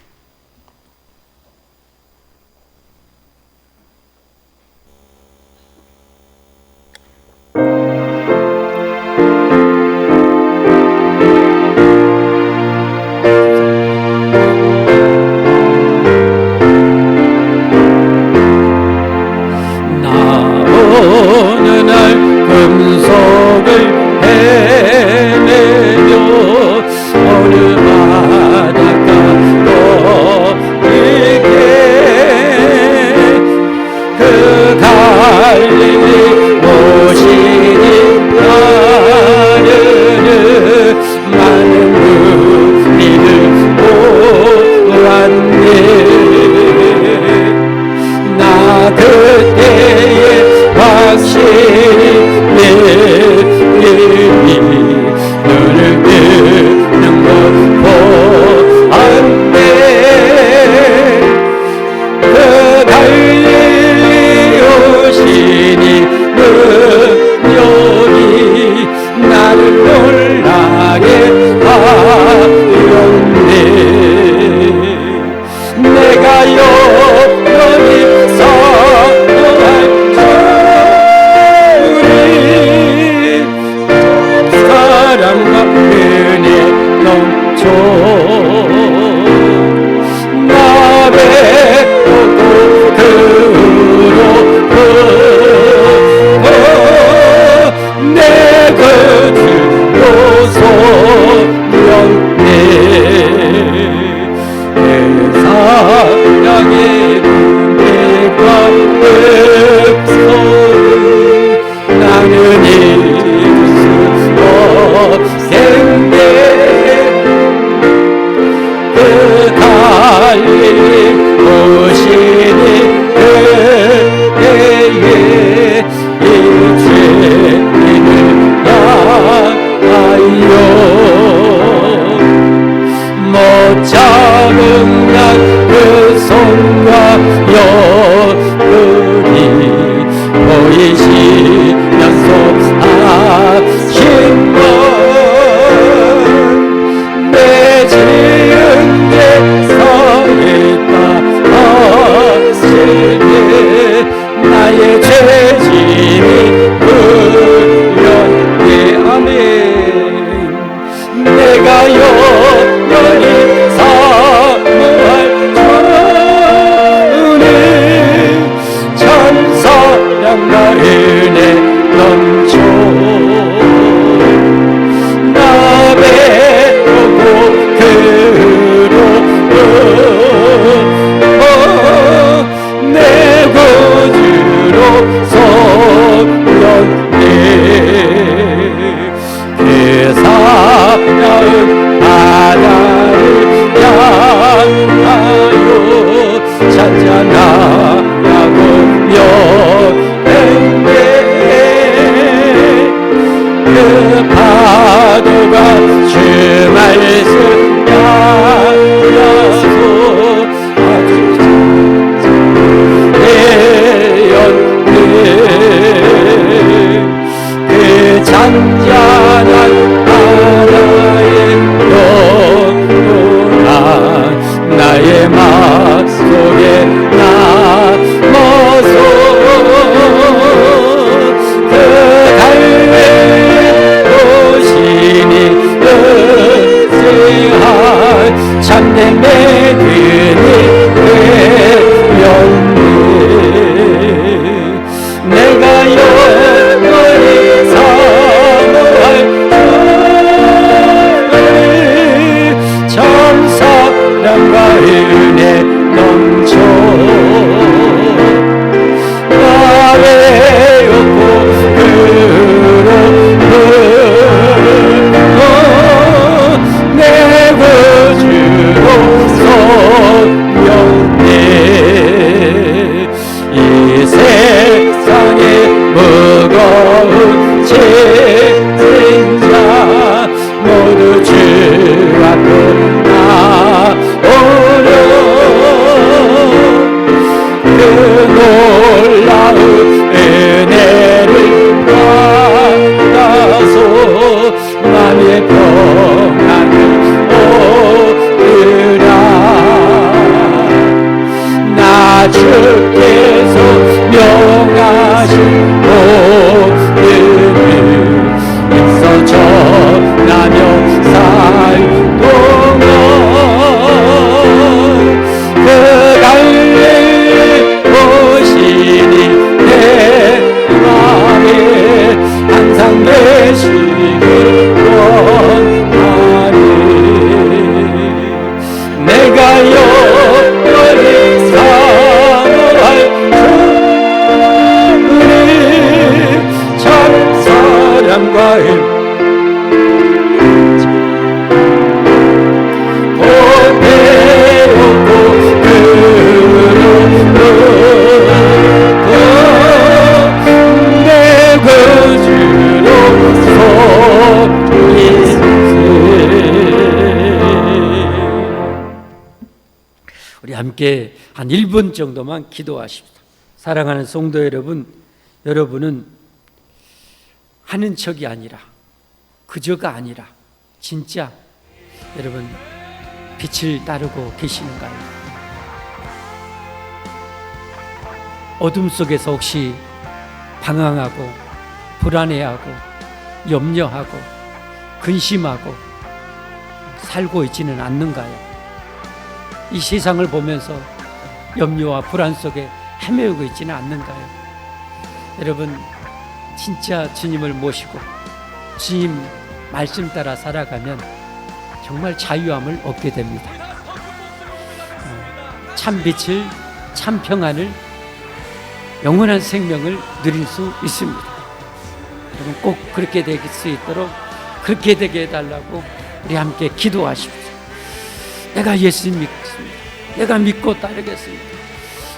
Speaker 3: 내가 영원히
Speaker 1: 내 구주로 성령님 이 세상의 무거운 짐진 자 모두 주 앞으로 나오려 그 놀라운 은혜를 받아서 마음의 평안을 얻으라. 나 주께서 명하신 모든 일서 전하며 살 동안 그 갈래 오시니 내 맘에 항상 계시길 원하니 내가 영원히 사모할 우리 참 사랑과 우리 함께 한 1분 정도만 기도하십시다. 사랑하는 성도 여러분, 여러분은 하는 척이 아니라 그저가 아니라 진짜 여러분 빛을 따르고 계시는가요? 어둠 속에서 혹시 방황하고 불안해하고 염려하고 근심하고 살고 있지는 않는가요? 이 세상을 보면서 염려와 불안 속에 헤매고 있지는 않는가요? 여러분 진짜 주님을 모시고 주님 말씀 따라 살아가면 정말 자유함을 얻게 됩니다. 참 빛을, 참 평안을, 영원한 생명을 누릴 수 있습니다. 여러분 꼭 그렇게 될 수 있도록 그렇게 되게 해달라고 우리 함께 기도하십시오. 내가 예수님 믿습니다. 내가 믿고 따르겠습니다.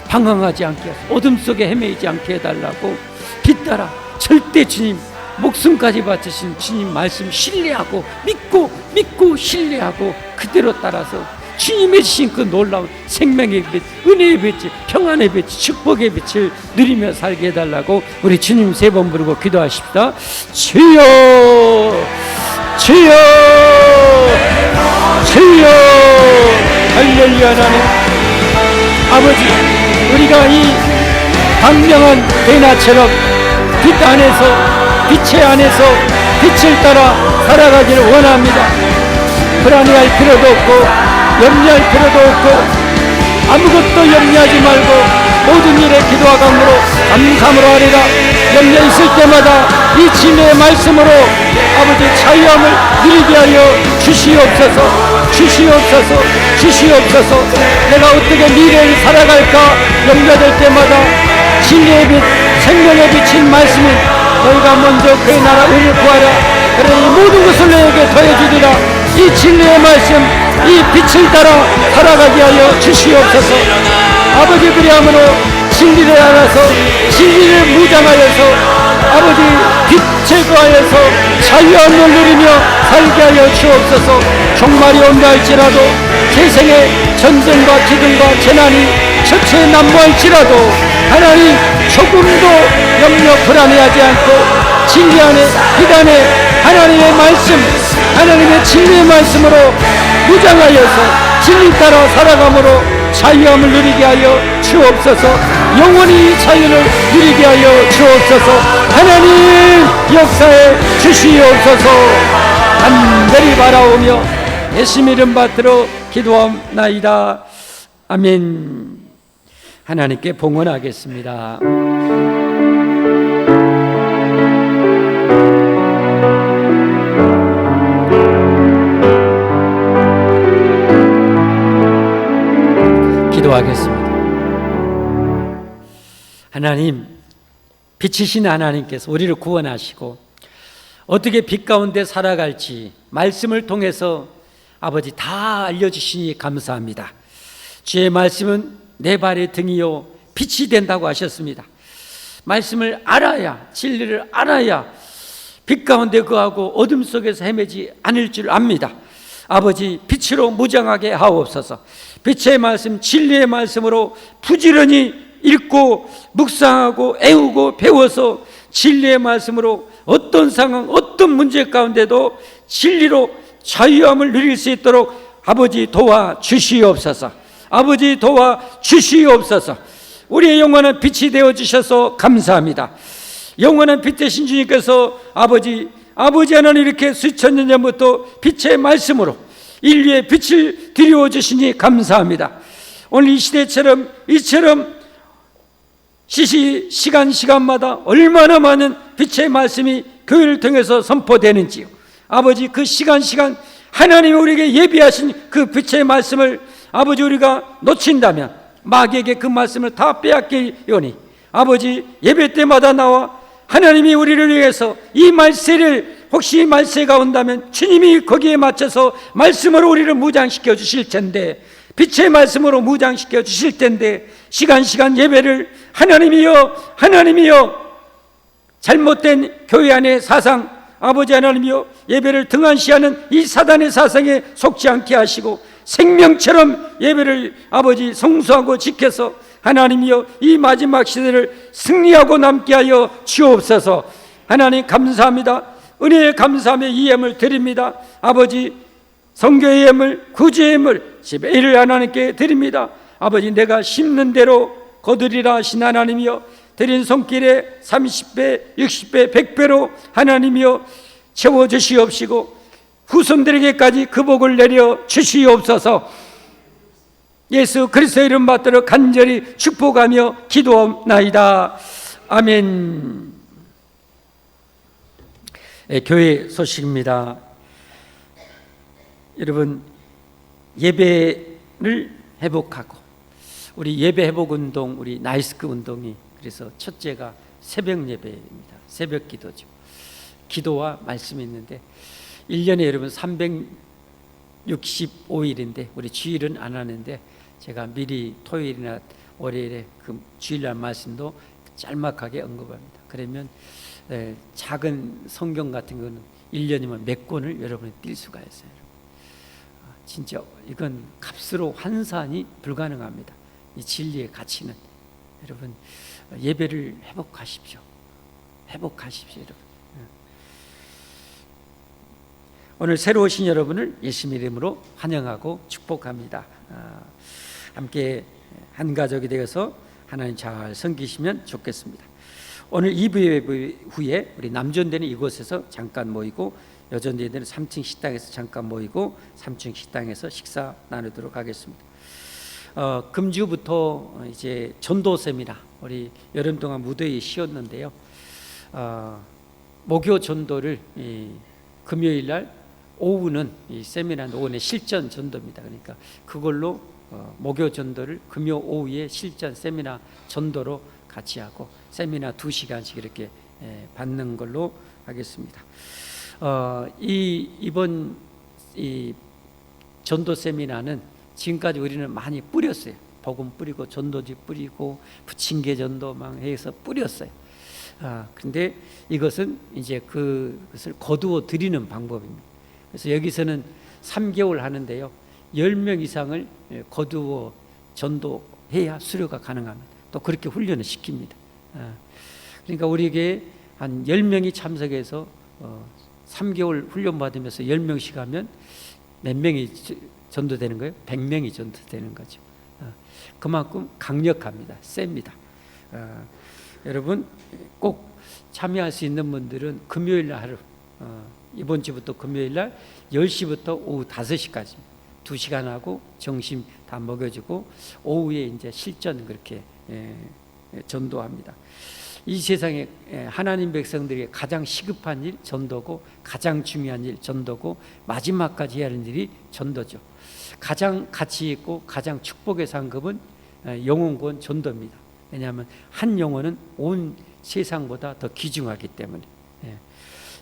Speaker 1: 방황하지 않게 하소서. 어둠 속에 헤매이지 않게 해달라고 빛따라 절대 주님 목숨까지 바치신 주님 말씀 신뢰하고 믿고 신뢰하고 그대로 따라서 주님의 주신 그 놀라운 생명의 빛, 은혜의 빛, 평안의 빛, 축복의 빛을 누리며 살게 해달라고 우리 주님 3번 부르고 기도하십시다. 주여 주여 주여. 할렐루야. 하나님 아버지, 우리가 이 광명한 대나처럼 빛 안에서 빛의 안에서 빛을 따라 살아가기를 원합니다. 불안해할 필요도 없고 염려할 필요도 없고 아무것도 염려하지 말고 모든 일에 기도와 감으로 감사함으로 하리라. 염려 있을 때마다 이 진리의 말씀으로 아버지 자유함을 누리게 하여 주시옵소서. 내가 어떻게 미래를 살아갈까 염려될 때마다 진리의 빛, 생명의 빛인 말씀이 너희가 먼저 그의 나라 의를 구하라. 그래 이 모든 것을 너에게 더해주리라. 이 진리의 말씀, 이 빛을 따라 살아가게 하여 주시옵소서. 아버지 그리함으로 진리를 알아서 진리를 무장하여서 아버지 빛을 거하여서 자유함을 누리며 살게 하여 주옵소서. 종말이 온다 할지라도 세상에 전쟁과 기근과 재난이 처처에 난무할지라도 하나님 조금도 염려 불안해하지 않고 진리 안에 빛 안에 하나님의 말씀, 하나님의 진리의 말씀으로 무장하여서 진리 따라 살아감으로 자유함을 누리게 하여 주옵소서. 영원히 자유를 누리게 하여 주옵소서. 하나님 역사에 주시옵소서. 간절히 바라오며 예수님 이름 받들어 기도하옵나이다. 아멘. 하나님께 봉헌하겠습니다. 기도하겠습니다. 하나님, 빛이신 하나님께서 우리를 구원하시고 어떻게 빛 가운데 살아갈지 말씀을 통해서 아버지 다 알려주시니 감사합니다. 주의 말씀은 내 발의 등이요 빛이 된다고 하셨습니다. 말씀을 알아야, 진리를 알아야 빛 가운데 거하고 어둠 속에서 헤매지 않을 줄 압니다. 아버지, 빛으로 무장하게 하옵소서. 빛의 말씀, 진리의 말씀으로 부지런히 읽고 묵상하고 애우고 배워서 진리의 말씀으로 어떤 상황, 어떤 문제 가운데도 진리로 자유함을 누릴 수 있도록 아버지 도와주시옵소서. 아버지 도와주시옵소서. 우리의 영원한 빛이 되어주셔서 감사합니다. 영원한 빛 되신 주님께서 아버지 하나님 이렇게 수천 년 전부터 빛의 말씀으로 인류의 빛을 드리워 주시니 감사합니다. 오늘 이 시대처럼 이처럼 시간마다 얼마나 많은 빛의 말씀이 교회를 통해서 선포되는지요. 아버지 그 시간 하나님이 우리에게 예비하신 그 빛의 말씀을 아버지 우리가 놓친다면 마귀에게 그 말씀을 다 빼앗기려니 아버지 예배 때마다 나와 하나님이 우리를 위해서 이 말세를 혹시 말세가 온다면 주님이 거기에 맞춰서 말씀으로 우리를 무장시켜 주실 텐데 빛의 말씀으로 무장시켜 주실 텐데 시간 예배를 하나님이여 잘못된 교회 안의 사상 아버지 하나님이여 예배를 등한시하는 이 사단의 사상에 속지 않게 하시고 생명처럼 예배를 아버지 성수하고 지켜서 하나님이여 이 마지막 시대를 승리하고 남게 하여 주옵소서. 하나님 감사합니다. 은혜에 감사하며 이 예물 드립니다. 아버지 성교의 예물, 구주의 예물, 지배를 하나님께 드립니다. 아버지 내가 심는 대로 거두리라 하신 하나님이여 드린 손길에 30배, 60배, 100배로 하나님이여 채워주시옵시고 후손들에게까지 그 복을 내려 주시옵소서. 예수 그리스도의 이름 받들어 간절히 축복하며 기도하옵나이다. 아멘. 교회 소식입니다. 여러분 예배를 회복하고 우리 예배 회복 운동, 우리 나이스크 운동이 그래서 첫째가 새벽 예배입니다. 새벽 기도죠. 기도와 말씀이 있는데 1년에 여러분 365일인데 우리 주일은 안 하는데 제가 미리 토요일이나 월요일에 그 주일날 말씀도 짤막하게 언급합니다. 그러면 작은 성경 같은 거는 1년이면 몇 권을 여러분이 뛸 수가 있어요. 진짜 이건 값으로 환산이 불가능합니다. 이 진리의 가치는 여러분 예배를 회복하십시오. 여러분. 오늘 새로 오신 여러분을 예수님 이름으로 환영하고 축복합니다. 함께 한 가족이 되어서 하나님 잘 섬기시면 좋겠습니다. 오늘 2부 예배 후에 우리 남전되는 이곳에서 잠깐 모이고 여전되는 3층 식당에서 잠깐 모이고 3층 식당에서 식사 나누도록 하겠습니다. 금주부터 이제 전도 세미나 우리 여름 동안 무더위 쉬었는데요. 목요 전도를 금요일 날 오후는 이 세미나 오후는 실전 전도입니다. 그러니까 그걸로 목요 전도를 금요 오후에 실전 세미나 전도로 같이 하고 세미나 2시간씩 이렇게 받는 걸로 하겠습니다. 이번 이 전도 세미나는 지금까지 우리는 많이 뿌렸어요. 복음 뿌리고 전도지 뿌리고 부침개 전도 막 해서 뿌렸어요. 근데 이것은 이제 그것을 거두어 드리는 방법입니다. 그래서 여기서는 3개월 하는데요. 10명 이상을 거두어 전도해야 수료가 가능합니다. 또 그렇게 훈련을 시킵니다. 그러니까 우리에게 한 10명이 참석해서 3개월 훈련 받으면서 10명씩 하면 몇 명이 전도되는 거예요? 100명이 전도되는 거죠. 그만큼 강력합니다. 셉니다. 여러분 꼭 참여할 수 있는 분들은 금요일 날 하루 이번 주부터 금요일 날 10시부터 오후 5시까지 2시간 하고 점심 다 먹여주고 오후에 이제 실전 그렇게 전도합니다. 이 세상에 하나님 백성들에게 가장 시급한 일 전도고 가장 중요한 일 전도고 마지막까지 해야 하는 일이 전도죠. 가장 가치 있고 가장 축복의 상급은 영혼구원 전도입니다. 왜냐하면 한 영혼은 온 세상보다 더 귀중하기 때문에. 예.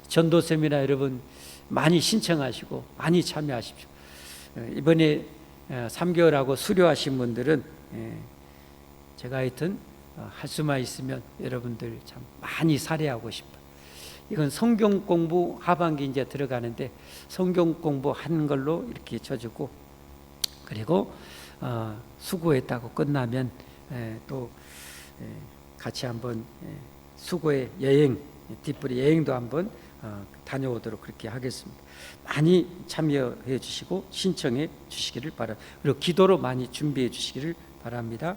Speaker 1: 전도 세미나 여러분 많이 신청하시고 많이 참여하십시오. 이번에 3개월하고 수료하신 분들은 제가 하여튼 할 수만 있으면 여러분들 참 많이 살해하고 싶어요. 이건 성경 공부 하반기 이제 들어가는데 성경 공부 하는 걸로 이렇게 쳐주고, 그리고 수고했다고 끝나면 또 같이 한번 수고의 여행, 뒷부리 여행도 한번 다녀오도록 그렇게 하겠습니다. 많이 참여해 주시고 신청해 주시기를 바랍니다. 그리고 기도로 많이 준비해 주시기를 바랍니다.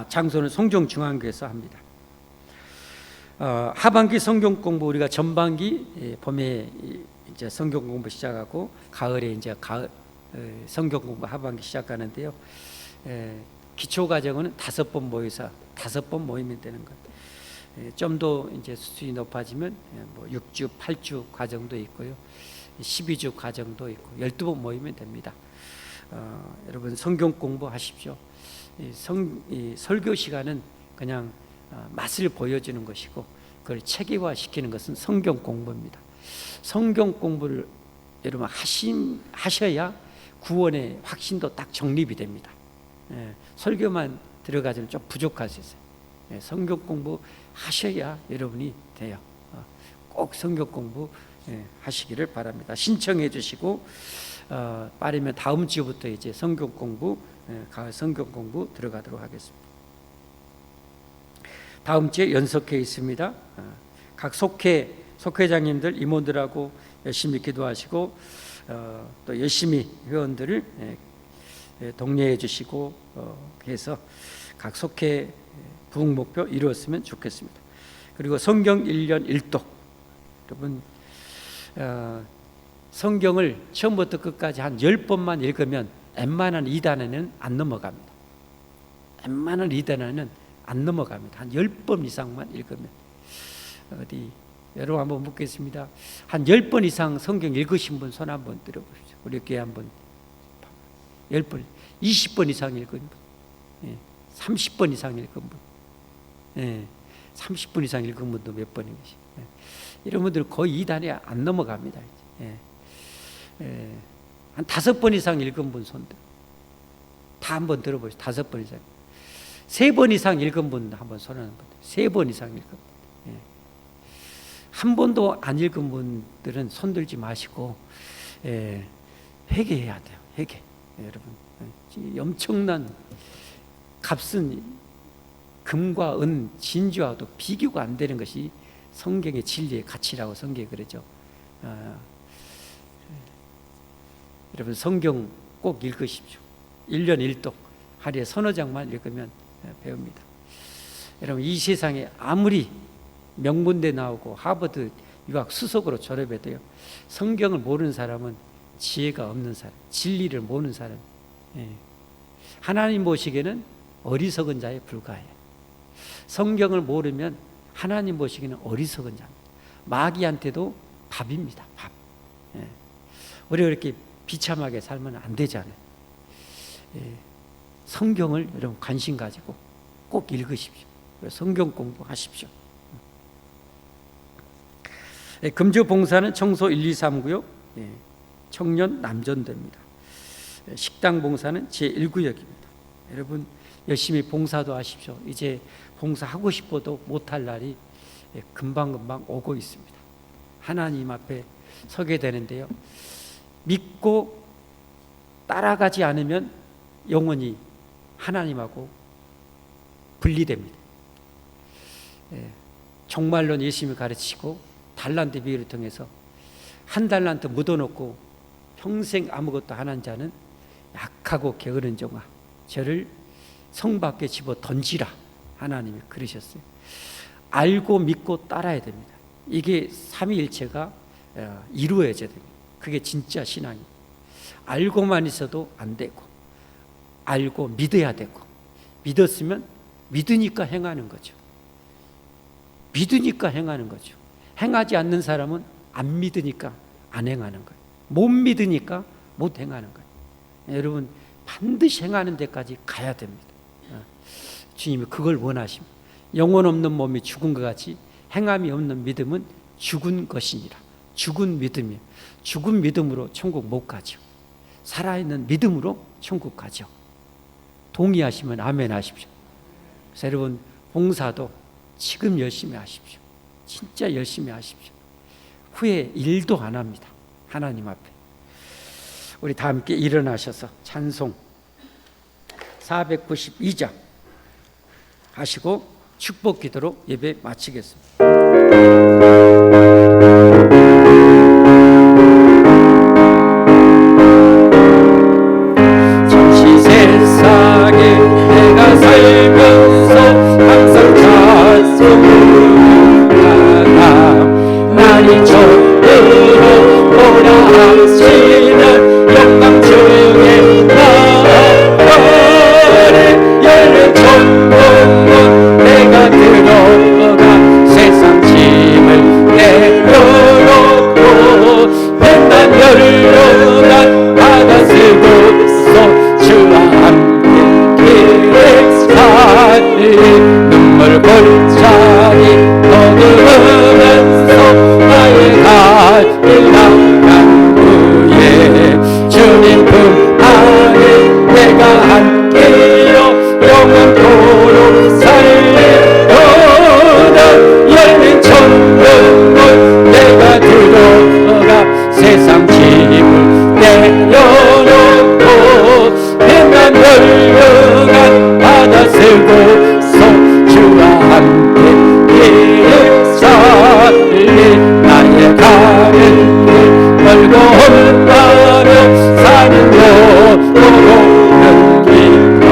Speaker 1: 장소는 송정중앙교에서 합니다. 하반기 성경 공부 우리가 전반기 봄에 이제 성경 공부 시작하고 가을에 이제 성경 공부 하반기 시작하는데요. 기초 과정은 5번 모여서 5번 모이면 되는 것. 좀 더 이제 수준이 높아지면 뭐 6주, 8주 과정도 있고요. 12주 과정도 있고 12번 모이면 됩니다. 여러분 성경 공부하십시오. 이 설교 시간은 그냥 맛을 보여주는 것이고 그걸 체계화시키는 것은 성경 공부입니다. 성경 공부를 여러분 하셔야 구원의 확신도 딱 정립이 됩니다. 설교만 들어가지면 좀 부족할 수 있어요. 성경 공부 하셔야 여러분이 돼요. 꼭 성경 공부 하시기를 바랍니다. 신청해 주시고 빠르면 다음 주부터 이제 성경 공부, 가을 성경 공부 들어가도록 하겠습니다. 다음 주에 연속회 있습니다. 각 속회장님들 임원들하고 열심히 기도하시고 또 열심히 회원들을 독려해 주시고 해서 각 속회 부흥 목표 이루었으면 좋겠습니다. 그리고 성경 1년 1독, 여러분 성경을 처음부터 끝까지 한 10번만 읽으면 웬만한 2단에는 안 넘어갑니다. 웬만한 2단에는 안 넘어갑니다. 한 10번 이상만 읽으면. 어디 여러분 한번 묻겠습니다. 한 10번 이상 성경 읽으신 분 손 한번 들어보십시오. 우리 교회 한번 10번, 20번 이상 읽은 분, 30번 이상 읽은 분, 30분 이상 읽은 분도 몇 번인 것이. 이런 분들은 거의 2단에 안 넘어갑니다. 한 5번 이상 읽은 분 손들 다 한번 들어보시죠. 5번 이상, 3번 이상 읽은 분 한번 손하는 분, 3번 이상 읽은 분, 한 번도 안 읽은 분들은 손들지 마시고 회개해야 돼요. 회개. 여러분 엄청난 값은 금과 은, 진주와도 비교가 안 되는 것이 성경의 진리의 가치라고 성경에 그러죠. 여러분 성경 꼭 읽으십시오. 1년 1독 하루에 서너 장만 읽으면 배웁니다. 여러분 이 세상에 아무리 명문대 나오고 하버드 유학 수석으로 졸업해도요, 성경을 모르는 사람은 지혜가 없는 사람, 진리를 모르는 사람, 하나님 보시기에는 어리석은 자에 불과해요. 성경을 모르면 하나님 보시기에는 어리석은 자입니다. 마귀한테도 밥입니다. 밥. 우리가 이렇게 비참하게 살면 안 되잖아요. 성경을 여러분 관심 가지고 꼭 읽으십시오. 성경 공부하십시오. 금주 봉사는 청소 1, 2, 3구역 청년 남전도입니다. 식당 봉사는 제1구역입니다. 여러분 열심히 봉사도 하십시오. 이제 봉사하고 싶어도 못할 날이 금방금방 오고 있습니다. 하나님 앞에 서게 되는데요, 믿고 따라가지 않으면 영원히 하나님하고 분리됩니다. 종말론 예수님이 가르치고 달란트 비유를 통해서 한 달란트 묻어놓고 평생 아무것도 안 한 자는 약하고 게으른 종아, 저를 성 밖에 집어 던지라, 하나님이 그러셨어요. 알고 믿고 따라야 됩니다. 이게 삼위일체가 이루어져야 됩니다. 그게 진짜 신앙입니다. 알고만 있어도 안 되고, 알고 믿어야 되고, 믿었으면 믿으니까 행하는 거죠. 믿으니까 행하는 거죠. 행하지 않는 사람은 안 믿으니까 안 행하는 거예요. 못 믿으니까 못 행하는 거예요. 여러분 반드시 행하는 데까지 가야 됩니다. 주님이 그걸 원하십니다. 영혼 없는 몸이 죽은 것 같이 행함이 없는 믿음은 죽은 것이니라. 죽은 믿음이에요. 죽은 믿음으로 천국 못 가죠. 살아있는 믿음으로 천국 가죠. 동의하시면 아멘 하십시오. 그래서 여러분, 봉사도 지금 열심히 하십시오. 진짜 열심히 하십시오. 후에 일도 안 합니다. 하나님 앞에. 우리 다 함께 일어나셔서 찬송 492장 하시고 축복 기도로 예배 마치겠습니다. 잠시 세상에 내가 살면서 항상 찬송하나 날이 저대로 오라 하시는 영광 중에 나아가리 열린 천국문 내가 들어가 세상 짐을 내려놓고 맨날 열려간 바다 쓰고서 주와 함께 기획사리 눈물 골짜기 거두면서 나의 갈 나간 후에 주님 품 안에 내가 함께요 영원토록 살리로다 열린 천국문 내가 들어가 세상 짐을 내려놓고 맨날 열려간 바다 쓰고서 주와 함께 살리 나의 가는 길 멀고 험하며 사는 도로는 길어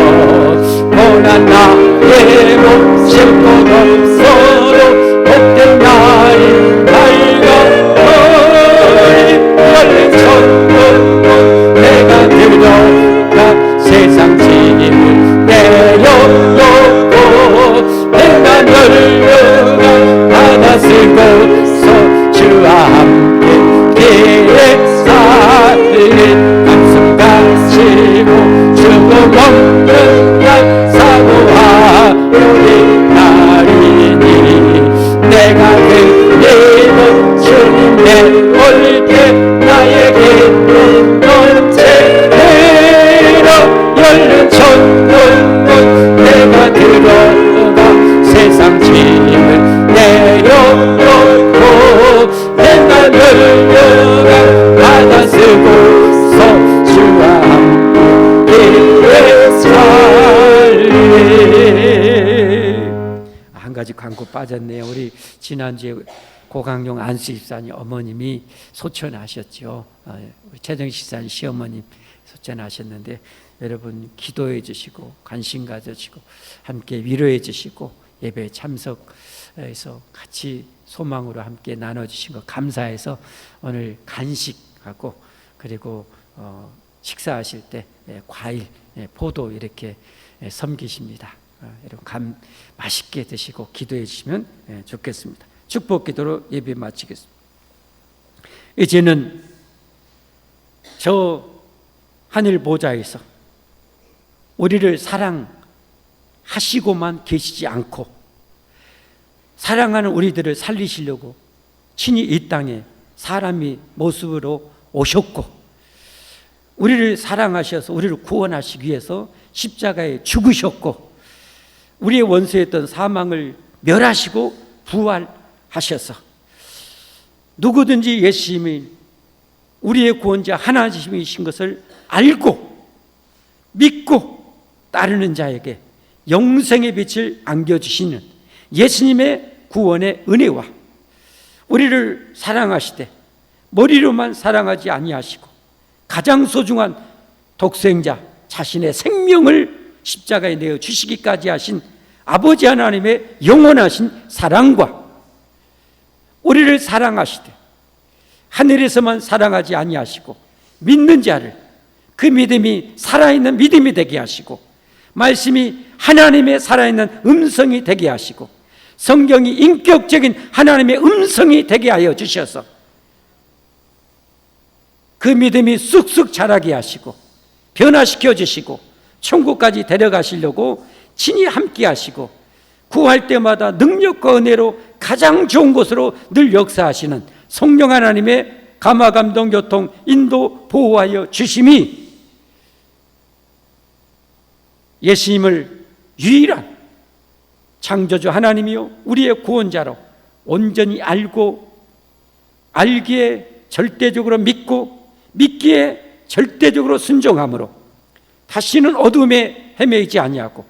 Speaker 1: 고난 나의 몸 싣고 넘서로 복된 날이 밝아오리 열린 천국문 내가 들어가 세상 짐을 내려놓고 내가 열려가 바다 쓰고서 주와 함께 기획사리 한숨 가시고 죽음 없는 날 사고하오리 날이니 내가 그리는 주님 내올 때 나에게 넘치리라 열린 천국문 내가 들어가 세상 짐을 내려놓고 맨날 열려가 바다 쓰고서 주와 함께 살리. 한 가지 광고 빠졌네요. 우리 지난주에 고강용 안수 집사님 어머님이 소천하셨죠. 우리 최정 집사님 시어머님 소천하셨는데 여러분 기도해 주시고 관심 가져주시고 함께 위로해 주시고 예배에 참석해서 같이 소망으로 함께 나눠주신 거 감사해서 오늘 간식하고 그리고 식사하실 때 과일, 포도 이렇게 섬기십니다. 여러분 맛있게 드시고 기도해 주시면 좋겠습니다. 축복 기도로 예배 마치겠습니다. 이제는 저 하늘 보좌에서 우리를 사랑하시고만 계시지 않고 사랑하는 우리들을 살리시려고 친히 이 땅에 사람의 모습으로 오셨고 우리를 사랑하셔서 우리를 구원하시기 위해서 십자가에 죽으셨고 우리의 원수였던 사망을 멸하시고 부활하셔서 누구든지 예수님이 우리의 구원자 하나님이신 것을 알고 믿고 따르는 자에게 영생의 빛을 안겨주시는 예수님의 구원의 은혜와 우리를 사랑하시되 머리로만 사랑하지 아니하시고 가장 소중한 독생자 자신의 생명을 십자가에 내어 주시기까지 하신 아버지 하나님의 영원하신 사랑과 우리를 사랑하시되 하늘에서만 사랑하지 아니하시고 믿는 자를 그 믿음이 살아있는 믿음이 되게 하시고 말씀이 하나님의 살아있는 음성이 되게 하시고 성경이 인격적인 하나님의 음성이 되게 하여 주셔서 그 믿음이 쑥쑥 자라게 하시고 변화시켜 주시고 천국까지 데려가시려고 친히 함께 하시고 구할 때마다 능력과 은혜로 가장 좋은 곳으로 늘 역사하시는 성령 하나님의 감화 감동 교통 인도 보호하여 주심이 예수님을 유일한 창조주 하나님이요 우리의 구원자로 온전히 알고 알기에 절대적으로 믿고 믿기에 절대적으로 순종함으로 다시는 어둠에 헤매이지 아니하고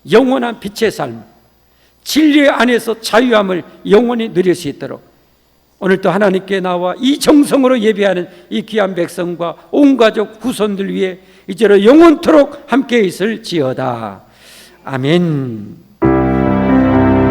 Speaker 1: 영원한 빛의 삶, 진리 안에서 자유함을 영원히 누릴 수 있도록 오늘도 하나님께 나와 이 정성으로 예배하는 이 귀한 백성과 온 가족 후손들 위해 이제로 영원토록 함께 있을지어다. 아멘.